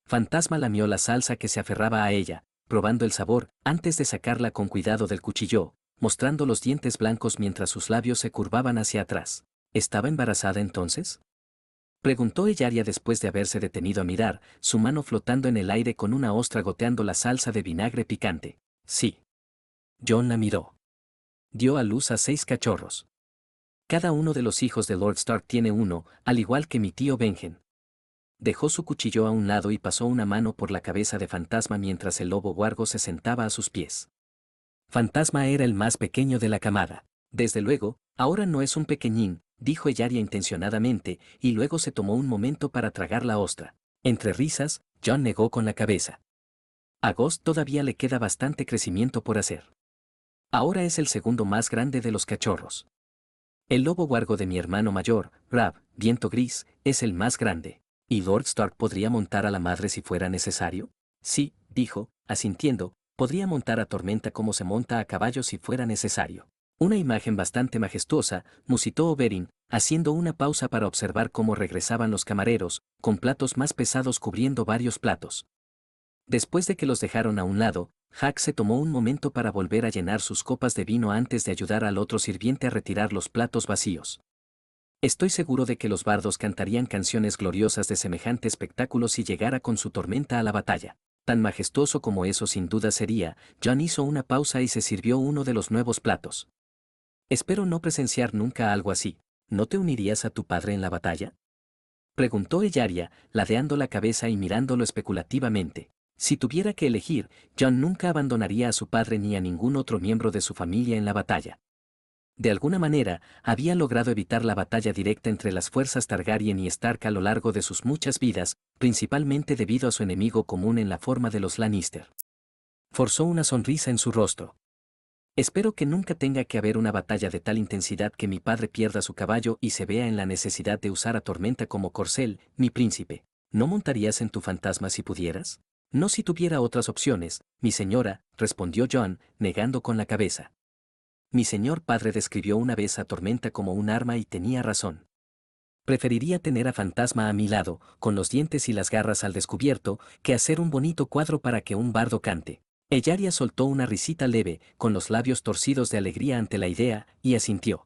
Fantasma lamió la salsa que se aferraba a ella, probando el sabor, antes de sacarla con cuidado del cuchillo, mostrando los dientes blancos mientras sus labios se curvaban hacia atrás. ¿Estaba embarazada entonces? Preguntó Ellaria después de haberse detenido a mirar, su mano flotando en el aire con una ostra goteando la salsa de vinagre picante. Sí. Jon la miró. Dio a luz a 6 cachorros. Cada uno de los hijos de Lord Stark tiene uno, al igual que mi tío Benjen. Dejó su cuchillo a un lado y pasó una mano por la cabeza de Fantasma mientras el lobo huargo se sentaba a sus pies. Fantasma era el más pequeño de la camada. Desde luego, ahora no es un pequeñín, dijo Ellaria intencionadamente, y luego se tomó un momento para tragar la ostra. Entre risas, Jon negó con la cabeza. A Ghost todavía le queda bastante crecimiento por hacer. Ahora es el segundo más grande de los cachorros. El lobo huargo de mi hermano mayor, Rab, Viento Gris, es el más grande. ¿Y Lord Stark podría montar a la madre si fuera necesario? Sí, dijo, asintiendo, podría montar a Tormenta como se monta a caballo si fuera necesario. Una imagen bastante majestuosa, musitó Oberyn, haciendo una pausa para observar cómo regresaban los camareros, con platos más pesados cubriendo varios platos. Después de que los dejaron a un lado, Jack se tomó un momento para volver a llenar sus copas de vino antes de ayudar al otro sirviente a retirar los platos vacíos. Estoy seguro de que los bardos cantarían canciones gloriosas de semejante espectáculo si llegara con su tormenta a la batalla. Tan majestuoso como eso sin duda sería. Jon hizo una pausa y se sirvió uno de los nuevos platos. Espero no presenciar nunca algo así. ¿No te unirías a tu padre en la batalla? Preguntó Ellaria, ladeando la cabeza y mirándolo especulativamente. Si tuviera que elegir, Jon nunca abandonaría a su padre ni a ningún otro miembro de su familia en la batalla. De alguna manera, había logrado evitar la batalla directa entre las fuerzas Targaryen y Stark a lo largo de sus muchas vidas, principalmente debido a su enemigo común en la forma de los Lannister. Forzó una sonrisa en su rostro. Espero que nunca tenga que haber una batalla de tal intensidad que mi padre pierda su caballo y se vea en la necesidad de usar a Tormenta como corcel, mi príncipe. ¿No montarías en tu fantasma si pudieras? No si tuviera otras opciones, mi señora, respondió Jon, negando con la cabeza. Mi señor padre describió una vez a Tormenta como un arma y tenía razón. Preferiría tener a Fantasma a mi lado, con los dientes y las garras al descubierto, que hacer un bonito cuadro para que un bardo cante. Ellaria soltó una risita leve, con los labios torcidos de alegría ante la idea, y asintió.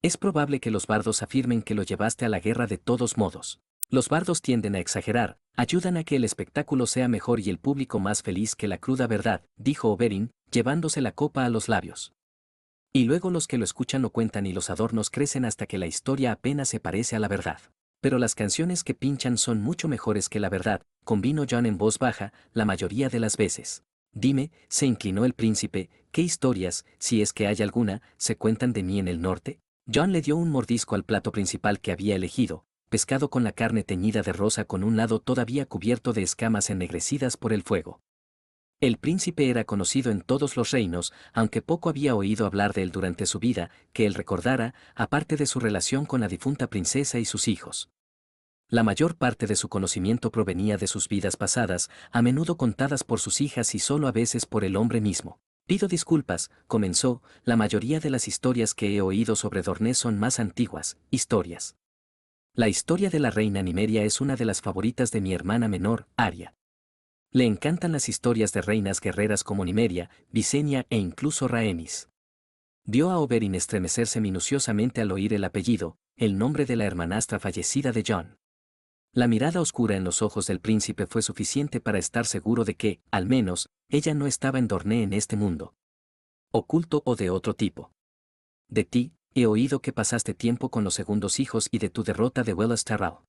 Es probable que los bardos afirmen que lo llevaste a la guerra de todos modos. Los bardos tienden a exagerar, ayudan a que el espectáculo sea mejor y el público más feliz que la cruda verdad, dijo Oberyn, llevándose la copa a los labios. Y luego los que lo escuchan lo cuentan y los adornos crecen hasta que la historia apenas se parece a la verdad. Pero las canciones que pinchan son mucho mejores que la verdad, convino Jon en voz baja, la mayoría de las veces. Dime, se inclinó el príncipe, ¿qué historias, si es que hay alguna, se cuentan de mí en el norte? Jon le dio un mordisco al plato principal que había elegido, pescado con la carne teñida de rosa con un lado todavía cubierto de escamas ennegrecidas por el fuego. El príncipe era conocido en todos los reinos, aunque poco había oído hablar de él durante su vida, que él recordara, aparte de su relación con la difunta princesa y sus hijos. La mayor parte de su conocimiento provenía de sus vidas pasadas, a menudo contadas por sus hijas y solo a veces por el hombre mismo. Pido disculpas, comenzó, la mayoría de las historias que he oído sobre Dorne son más antiguas, historias. La historia de la reina Nymeria es una de las favoritas de mi hermana menor, Arya. Le encantan las historias de reinas guerreras como Nymeria, Visenya e incluso Rhaenys. Vio a Oberyn estremecerse minuciosamente al oír el apellido, el nombre de la hermanastra fallecida de Jon. La mirada oscura en los ojos del príncipe fue suficiente para estar seguro de que, al menos, ella no estaba en Dorne en este mundo. Oculto o de otro tipo. De ti, he oído que pasaste tiempo con los segundos hijos y de tu derrota de Wellas Terral.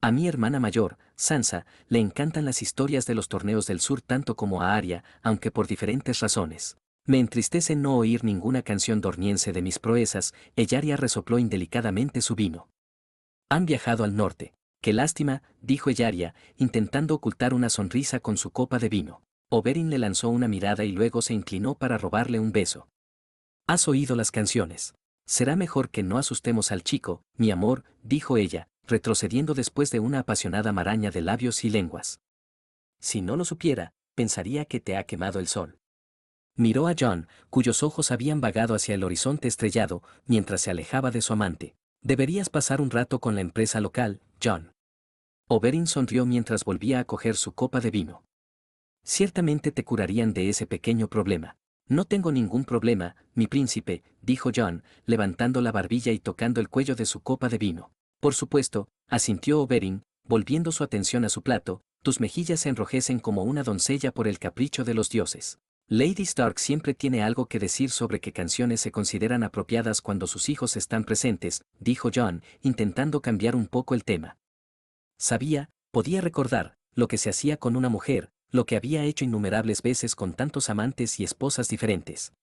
A mi hermana mayor, Sansa, le encantan las historias de los torneos del sur tanto como a Arya, aunque por diferentes razones. Me entristece no oír ninguna canción dorniense de mis proezas, Ellaria resopló indelicadamente su vino. Han viajado al norte. Qué lástima, dijo Ellaria, intentando ocultar una sonrisa con su copa de vino. Oberyn le lanzó una mirada y luego se inclinó para robarle un beso. ¿Has oído las canciones? Será mejor que no asustemos al chico, mi amor, dijo ella, retrocediendo después de una apasionada maraña de labios y lenguas. Si no lo supiera, pensaría que te ha quemado el sol. Miró a Jon, cuyos ojos habían vagado hacia el horizonte estrellado, mientras se alejaba de su amante. Deberías pasar un rato con la empresa local, Jon. Oberyn sonrió mientras volvía a coger su copa de vino. Ciertamente te curarían de ese pequeño problema. No tengo ningún problema, mi príncipe, dijo Jon, levantando la barbilla y tocando el cuello de su copa de vino. Por supuesto, asintió Oberyn, volviendo su atención a su plato, tus mejillas se enrojecen como una doncella por el capricho de los dioses. Lady Stark siempre tiene algo que decir sobre qué canciones se consideran apropiadas cuando sus hijos están presentes, dijo Jon, intentando cambiar un poco el tema. Podía recordar, lo que se hacía con una mujer, lo que había hecho innumerables veces con tantos amantes y esposas diferentes.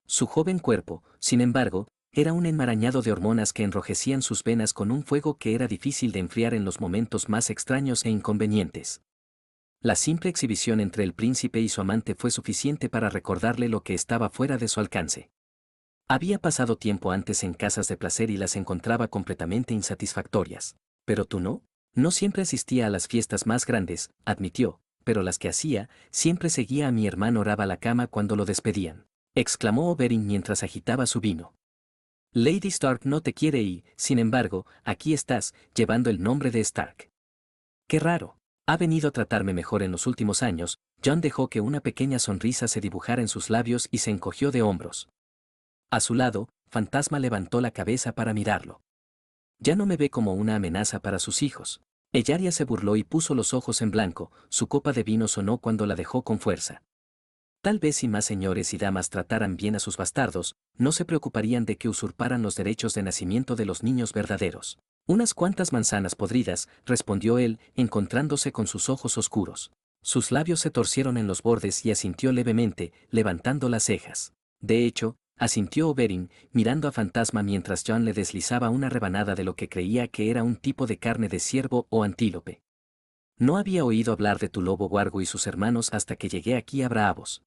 Su joven cuerpo, sin embargo, era un enmarañado de hormonas que enrojecían sus venas con un fuego que era difícil de enfriar en los momentos más extraños e inconvenientes. La simple exhibición entre el príncipe y su amante fue suficiente para recordarle lo que estaba fuera de su alcance. Había pasado tiempo antes en casas de placer y las encontraba completamente insatisfactorias. ¿Pero tú no? No siempre asistía a las fiestas más grandes, admitió, pero las que hacía, siempre seguía a mi hermano Rab a la cama cuando lo despedían. Exclamó Oberyn mientras agitaba su vino. Lady Stark no te quiere y, sin embargo, aquí estás, llevando el nombre de Stark. Qué raro. Ha venido a tratarme mejor en los últimos años. Jon dejó que una pequeña sonrisa se dibujara en sus labios y se encogió de hombros. A su lado, Fantasma levantó la cabeza para mirarlo. Ya no me ve como una amenaza para sus hijos. Ellaria se burló y puso los ojos en blanco, su copa de vino sonó cuando la dejó con fuerza. Tal vez si más señores y damas trataran bien a sus bastardos, no se preocuparían de que usurparan los derechos de nacimiento de los niños verdaderos. Unas cuantas manzanas podridas, respondió él, encontrándose con sus ojos oscuros. Sus labios se torcieron en los bordes y asintió levemente, levantando las cejas. De hecho, asintió Oberyn, mirando a Fantasma mientras Jon le deslizaba una rebanada de lo que creía que era un tipo de carne de ciervo o antílope. No había oído hablar de tu lobo Wargo y sus hermanos hasta que llegué aquí a Braavos.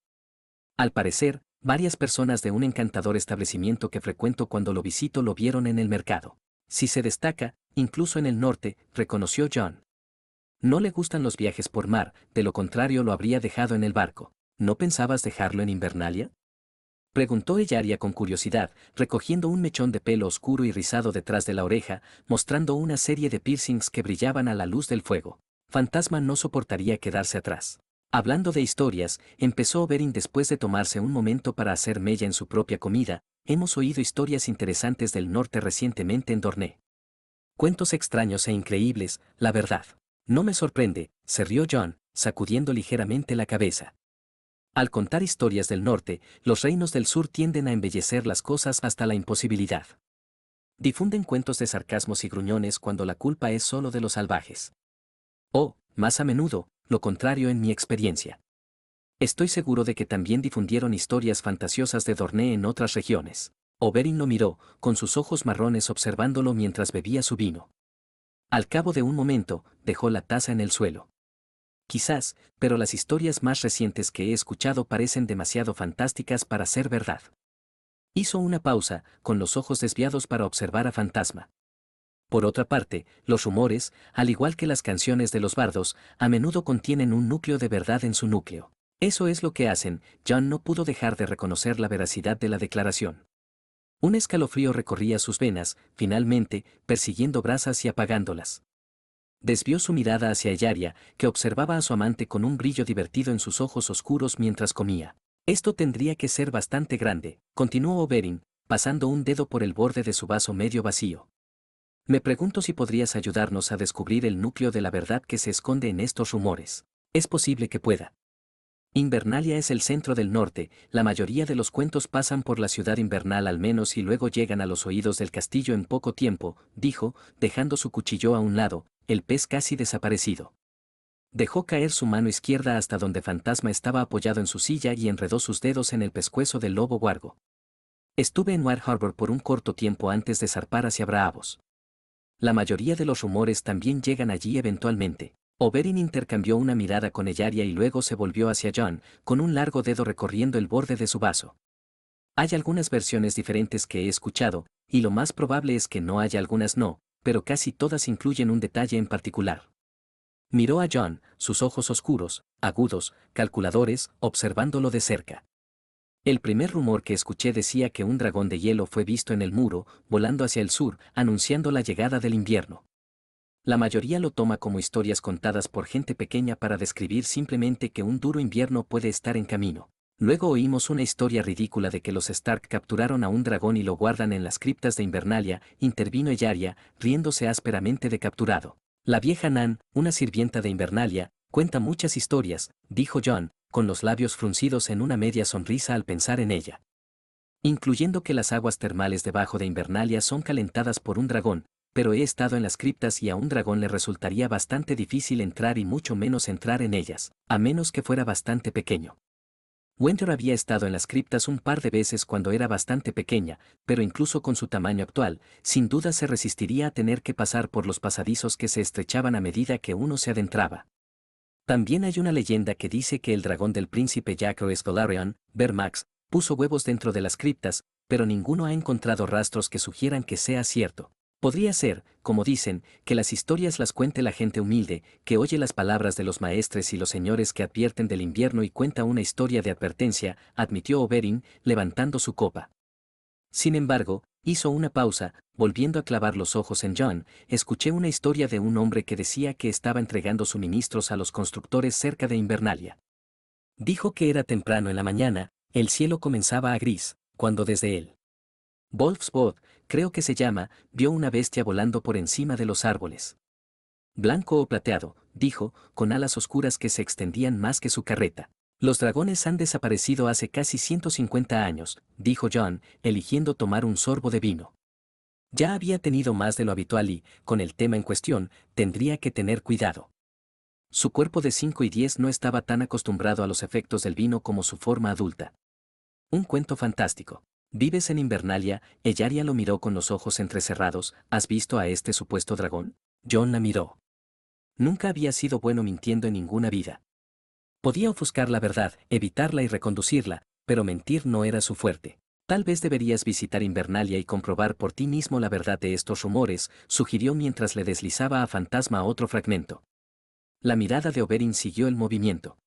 Al parecer, varias personas de un encantador establecimiento que frecuento cuando lo visito lo vieron en el mercado. Si se destaca, incluso en el norte, reconoció Jon. No le gustan los viajes por mar, de lo contrario lo habría dejado en el barco. ¿No pensabas dejarlo en Invernalia? Preguntó Ellaria con curiosidad, recogiendo un mechón de pelo oscuro y rizado detrás de la oreja, mostrando una serie de piercings que brillaban a la luz del fuego. Fantasma no soportaría quedarse atrás. Hablando de historias, empezó Oberyn después de tomarse un momento para hacer mella en su propia comida. Hemos oído historias interesantes del norte recientemente en Dorne. Cuentos extraños e increíbles, la verdad. No me sorprende, se rió Jon, sacudiendo ligeramente la cabeza. Al contar historias del norte, los reinos del sur tienden a embellecer las cosas hasta la imposibilidad. Difunden cuentos de sarcasmos y gruñones cuando la culpa es solo de los salvajes. O, más a menudo, lo contrario en mi experiencia. Estoy seguro de que también difundieron historias fantasiosas de Dorne en otras regiones. Oberyn lo miró, con sus ojos marrones observándolo mientras bebía su vino. Al cabo de un momento, dejó la taza en el suelo. Quizás, pero las historias más recientes que he escuchado parecen demasiado fantásticas para ser verdad. Hizo una pausa, con los ojos desviados para observar a Fantasma. Por otra parte, los rumores, al igual que las canciones de los bardos, a menudo contienen un núcleo de verdad en su núcleo. Eso es lo que hacen. Jon no pudo dejar de reconocer la veracidad de la declaración. Un escalofrío recorría sus venas, finalmente, persiguiendo brasas y apagándolas. Desvió su mirada hacia Ellaria, que observaba a su amante con un brillo divertido en sus ojos oscuros mientras comía. Esto tendría que ser bastante grande, continuó Oberyn, pasando un dedo por el borde de su vaso medio vacío. Me pregunto si podrías ayudarnos a descubrir el núcleo de la verdad que se esconde en estos rumores. Es posible que pueda. Invernalia es el centro del norte, la mayoría de los cuentos pasan por la ciudad invernal al menos y luego llegan a los oídos del castillo en poco tiempo, dijo, dejando su cuchillo a un lado, el pez casi desaparecido. Dejó caer su mano izquierda hasta donde Fantasma estaba apoyado en su silla y enredó sus dedos en el pescuezo del lobo huargo. Estuve en White Harbor por un corto tiempo antes de zarpar hacia Braavos. La mayoría de los rumores también llegan allí eventualmente. Oberyn intercambió una mirada con Ellaria y luego se volvió hacia Jon, con un largo dedo recorriendo el borde de su vaso. Hay algunas versiones diferentes que he escuchado, y lo más probable es que no haya algunas no, pero casi todas incluyen un detalle en particular. Miró a Jon, sus ojos oscuros, agudos, calculadores, observándolo de cerca. El primer rumor que escuché decía que un dragón de hielo fue visto en el muro, volando hacia el sur, anunciando la llegada del invierno. La mayoría lo toma como historias contadas por gente pequeña para describir simplemente que un duro invierno puede estar en camino. Luego oímos una historia ridícula de que los Stark capturaron a un dragón y lo guardan en las criptas de Invernalia, intervino Ellaria, riéndose ásperamente de capturado. La vieja Nan, una sirvienta de Invernalia, cuenta muchas historias, dijo Jon, con los labios fruncidos en una media sonrisa al pensar en ella. Incluyendo que las aguas termales debajo de Invernalia son calentadas por un dragón, pero he estado en las criptas y a un dragón le resultaría bastante difícil entrar y mucho menos entrar en ellas, a menos que fuera bastante pequeño. Winter había estado en las criptas un par de veces cuando era bastante pequeña, pero incluso con su tamaño actual, sin duda se resistiría a tener que pasar por los pasadizos que se estrechaban a medida que uno se adentraba. También hay una leyenda que dice que el dragón del príncipe Jacaerys Velaryon, Vermax, puso huevos dentro de las criptas, pero ninguno ha encontrado rastros que sugieran que sea cierto. Podría ser, como dicen, que las historias las cuente la gente humilde, que oye las palabras de los maestres y los señores que advierten del invierno y cuenta una historia de advertencia, admitió Oberyn, levantando su copa. Sin embargo, hizo una pausa, volviendo a clavar los ojos en Jon. Escuché una historia de un hombre que decía que estaba entregando suministros a los constructores cerca de Invernalia. Dijo que era temprano en la mañana, el cielo comenzaba a gris, cuando desde él. Wolfsbod, creo que se llama, vio una bestia volando por encima de los árboles. Blanco o plateado, dijo, con alas oscuras que se extendían más que su carreta. Los dragones han desaparecido hace casi 150 años, dijo Jon, eligiendo tomar un sorbo de vino. Ya había tenido más de lo habitual y, con el tema en cuestión, tendría que tener cuidado. Su cuerpo de 5 y 10 no estaba tan acostumbrado a los efectos del vino como su forma adulta. Un cuento fantástico. ¿Vives en Invernalia? Ellaria lo miró con los ojos entrecerrados. ¿Has visto a este supuesto dragón? Jon la miró. Nunca había sido bueno mintiendo en ninguna vida. Podía ofuscar la verdad, evitarla y reconducirla, pero mentir no era su fuerte. Tal vez deberías visitar Invernalia y comprobar por ti mismo la verdad de estos rumores, sugirió mientras le deslizaba a Fantasma otro fragmento. La mirada de Oberyn siguió el movimiento.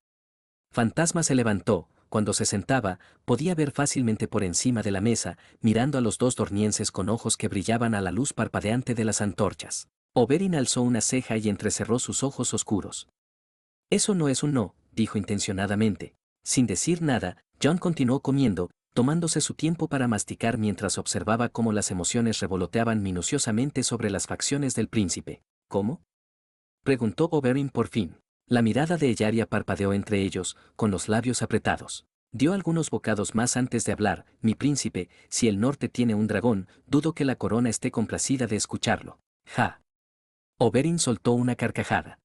Fantasma se levantó. Cuando se sentaba, podía ver fácilmente por encima de la mesa, mirando a los dos dornienses con ojos que brillaban a la luz parpadeante de las antorchas. Oberyn alzó una ceja y entrecerró sus ojos oscuros. Eso no es un no, dijo intencionadamente. Sin decir nada, Jon continuó comiendo, tomándose su tiempo para masticar mientras observaba cómo las emociones revoloteaban minuciosamente sobre las facciones del príncipe. ¿Cómo? Preguntó Oberyn por fin. La mirada de Ellaria parpadeó entre ellos, con los labios apretados. Dio algunos bocados más antes de hablar. Mi príncipe, si el norte tiene un dragón, dudo que la corona esté complacida de escucharlo. Ja. Oberyn soltó una carcajada.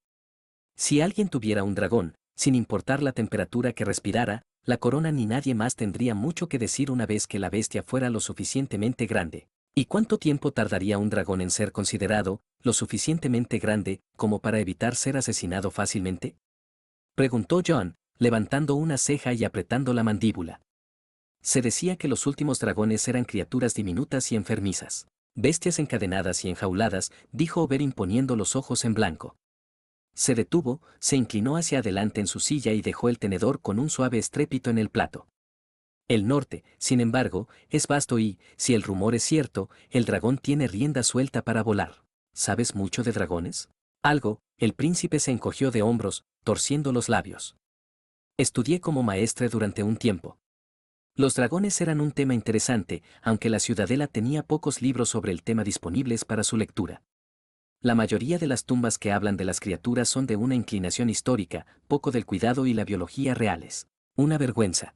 Si alguien tuviera un dragón, sin importar la temperatura que respirara, la corona ni nadie más tendría mucho que decir una vez que la bestia fuera lo suficientemente grande. ¿Y cuánto tiempo tardaría un dragón en ser considerado lo suficientemente grande como para evitar ser asesinado fácilmente? Preguntó Jon, levantando una ceja y apretando la mandíbula. Se decía que los últimos dragones eran criaturas diminutas y enfermizas. Bestias encadenadas y enjauladas, dijo Oberyn poniendo los ojos en blanco. Se detuvo, se inclinó hacia adelante en su silla y dejó el tenedor con un suave estrépito en el plato. El norte, sin embargo, es vasto y, si el rumor es cierto, el dragón tiene rienda suelta para volar. ¿Sabes mucho de dragones? Algo, el príncipe se encogió de hombros, torciendo los labios. Estudié como maestre durante un tiempo. Los dragones eran un tema interesante, aunque la ciudadela tenía pocos libros sobre el tema disponibles para su lectura. La mayoría de las tumbas que hablan de las criaturas son de una inclinación histórica, poco del cuidado y la biología reales. Una vergüenza.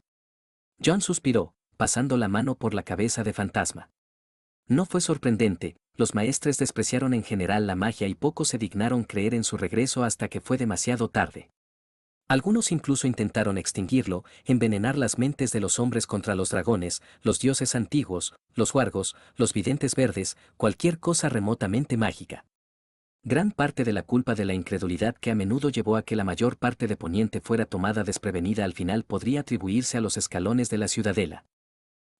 John suspiró, pasando la mano por la cabeza de Fantasma. No fue sorprendente, los maestres despreciaron en general la magia y pocos se dignaron creer en su regreso hasta que fue demasiado tarde. Algunos incluso intentaron extinguirlo, envenenar las mentes de los hombres contra los dragones, los dioses antiguos, los huargos, los videntes verdes, cualquier cosa remotamente mágica. Gran parte de la culpa de la incredulidad que a menudo llevó a que la mayor parte de Poniente fuera tomada desprevenida al final podría atribuirse a los escalones de la ciudadela.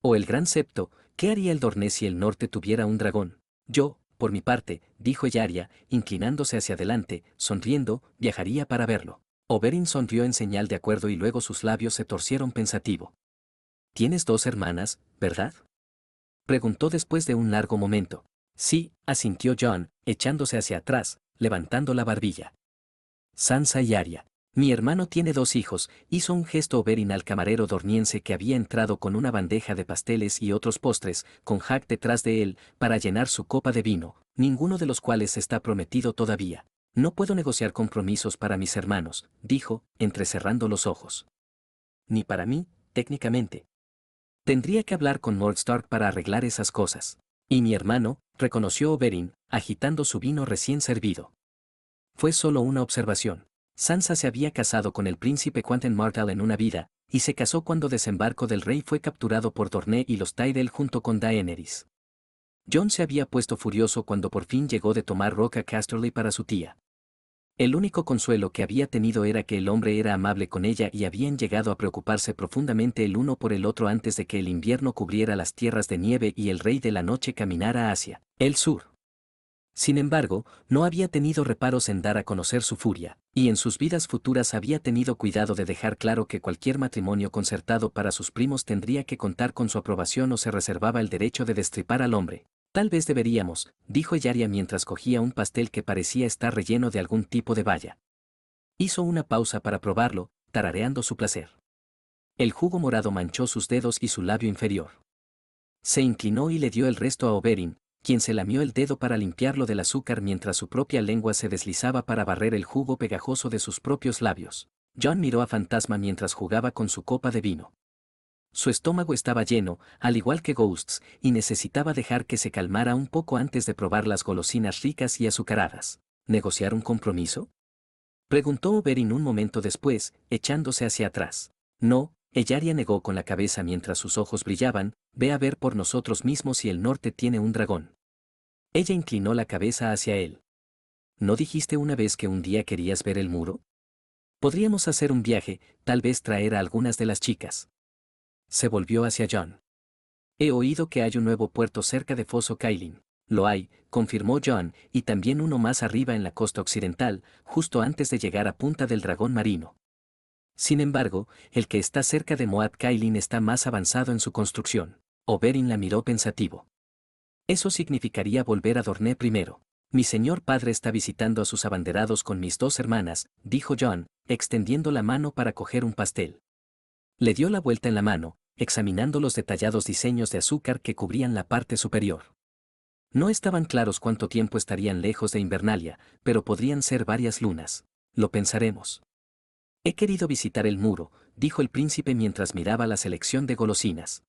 O el Gran Septo, ¿qué haría el Dorné si el norte tuviera un dragón? Yo, por mi parte, dijo Ellaria, inclinándose hacia adelante, sonriendo, viajaría para verlo. Oberyn sonrió en señal de acuerdo y luego sus labios se torcieron pensativo. ¿Tienes 2 hermanas, verdad? Preguntó después de un largo momento. Sí, asintió Jon, echándose hacia atrás, levantando la barbilla. Sansa y Arya. Mi hermano tiene 2 hijos, hizo un gesto Oberyn al camarero dorniense que había entrado con una bandeja de pasteles y otros postres, con Jack detrás de él, para llenar su copa de vino, ninguno de los cuales está prometido todavía. No puedo negociar compromisos para mis hermanos, dijo, entrecerrando los ojos. Ni para mí, técnicamente. Tendría que hablar con Lord Stark para arreglar esas cosas. Y mi hermano, reconoció Oberyn, agitando su vino recién servido. Fue solo una observación. Sansa se había casado con el príncipe Quentyn Martell en una vida, y se casó cuando desembarco del rey fue capturado por Dorné y los Tyrell junto con Daenerys. Jon se había puesto furioso cuando por fin llegó de tomar Roca Casterly para su tía. El único consuelo que había tenido era que el hombre era amable con ella y habían llegado a preocuparse profundamente el uno por el otro antes de que el invierno cubriera las tierras de nieve y el rey de la noche caminara hacia el sur. Sin embargo, no había tenido reparos en dar a conocer su furia, y en sus vidas futuras había tenido cuidado de dejar claro que cualquier matrimonio concertado para sus primos tendría que contar con su aprobación o se reservaba el derecho de destripar al hombre. Tal vez deberíamos, dijo Ellaria mientras cogía un pastel que parecía estar relleno de algún tipo de baya. Hizo una pausa para probarlo, tarareando su placer. El jugo morado manchó sus dedos y su labio inferior. Se inclinó y le dio el resto a Oberyn, quien se lamió el dedo para limpiarlo del azúcar mientras su propia lengua se deslizaba para barrer el jugo pegajoso de sus propios labios. Jon miró a Fantasma mientras jugaba con su copa de vino. Su estómago estaba lleno, al igual que Ghosts, y necesitaba dejar que se calmara un poco antes de probar las golosinas ricas y azucaradas. ¿Negociar un compromiso? Preguntó Oberyn un momento después, echándose hacia atrás. No, Ellaria negó con la cabeza mientras sus ojos brillaban, ve a ver por nosotros mismos si el norte tiene un dragón. Ella inclinó la cabeza hacia él. ¿No dijiste una vez que un día querías ver el muro? Podríamos hacer un viaje, tal vez traer a algunas de las chicas. Se volvió hacia Jon. He oído que hay un nuevo puerto cerca de Foso Cailin. Lo hay, confirmó Jon, y también uno más arriba en la costa occidental, justo antes de llegar a Punta del Dragón Marino. Sin embargo, el que está cerca de Moat Cailin está más avanzado en su construcción. Oberyn la miró pensativo. Eso significaría volver a Dorné primero. Mi señor padre está visitando a sus abanderados con mis 2 hermanas, dijo Jon, extendiendo la mano para coger un pastel. Le dio la vuelta en la mano, examinando los detallados diseños de azúcar que cubrían la parte superior. No estaban claros cuánto tiempo estarían lejos de Invernalia, pero podrían ser varias lunas. Lo pensaremos. He querido visitar el muro, dijo el príncipe mientras miraba la selección de golosinas.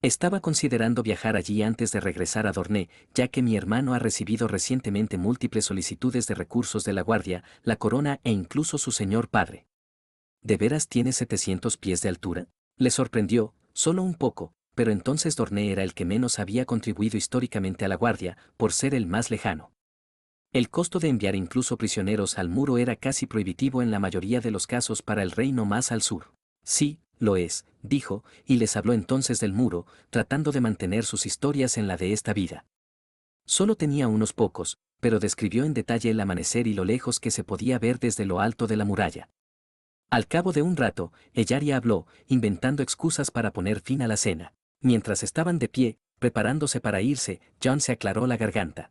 Estaba considerando viajar allí antes de regresar a Dorné, ya que mi hermano ha recibido recientemente múltiples solicitudes de recursos de la Guardia, la Corona e incluso su señor padre. ¿De veras tiene 700 pies de altura? Le sorprendió, solo un poco, pero entonces Dorné era el que menos había contribuido históricamente a la Guardia, por ser el más lejano. El costo de enviar incluso prisioneros al muro era casi prohibitivo en la mayoría de los casos para el reino más al sur. Sí, lo es, dijo, y les habló entonces del muro, tratando de mantener sus historias en la de esta vida. Solo tenía unos pocos, pero describió en detalle el amanecer y lo lejos que se podía ver desde lo alto de la muralla. Al cabo de un rato, Ellaria habló, inventando excusas para poner fin a la cena. Mientras estaban de pie, preparándose para irse, Jon se aclaró la garganta.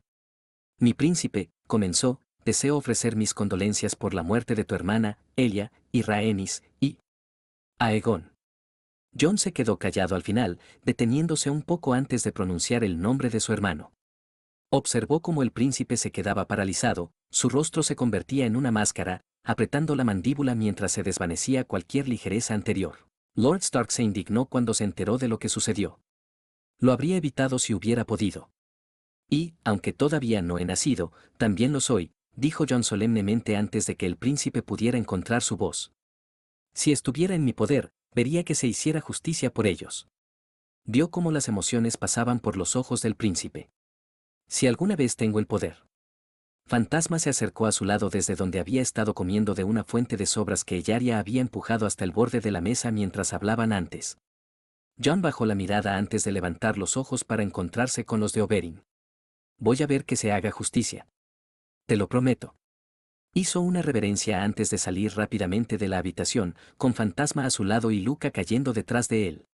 Mi príncipe, comenzó, deseo ofrecer mis condolencias por la muerte de tu hermana, Elia, y Rhaenys, y Aegon. Jon se quedó callado al final, deteniéndose un poco antes de pronunciar el nombre de su hermano. Observó cómo el príncipe se quedaba paralizado, su rostro se convertía en una máscara, apretando la mandíbula mientras se desvanecía cualquier ligereza anterior. Lord Stark se indignó cuando se enteró de lo que sucedió. Lo habría evitado si hubiera podido. Y, aunque todavía no he nacido, también lo soy, dijo Jon solemnemente antes de que el príncipe pudiera encontrar su voz. Si estuviera en mi poder, vería que se hiciera justicia por ellos. Vio cómo las emociones pasaban por los ojos del príncipe. Si alguna vez tengo el poder. Fantasma se acercó a su lado desde donde había estado comiendo de una fuente de sobras que Ellaria había empujado hasta el borde de la mesa mientras hablaban antes. Jon bajó la mirada antes de levantar los ojos para encontrarse con los de Oberyn. Voy a ver que se haga justicia. Te lo prometo. Hizo una reverencia antes de salir rápidamente de la habitación, con Fantasma a su lado y Luca cayendo detrás de él.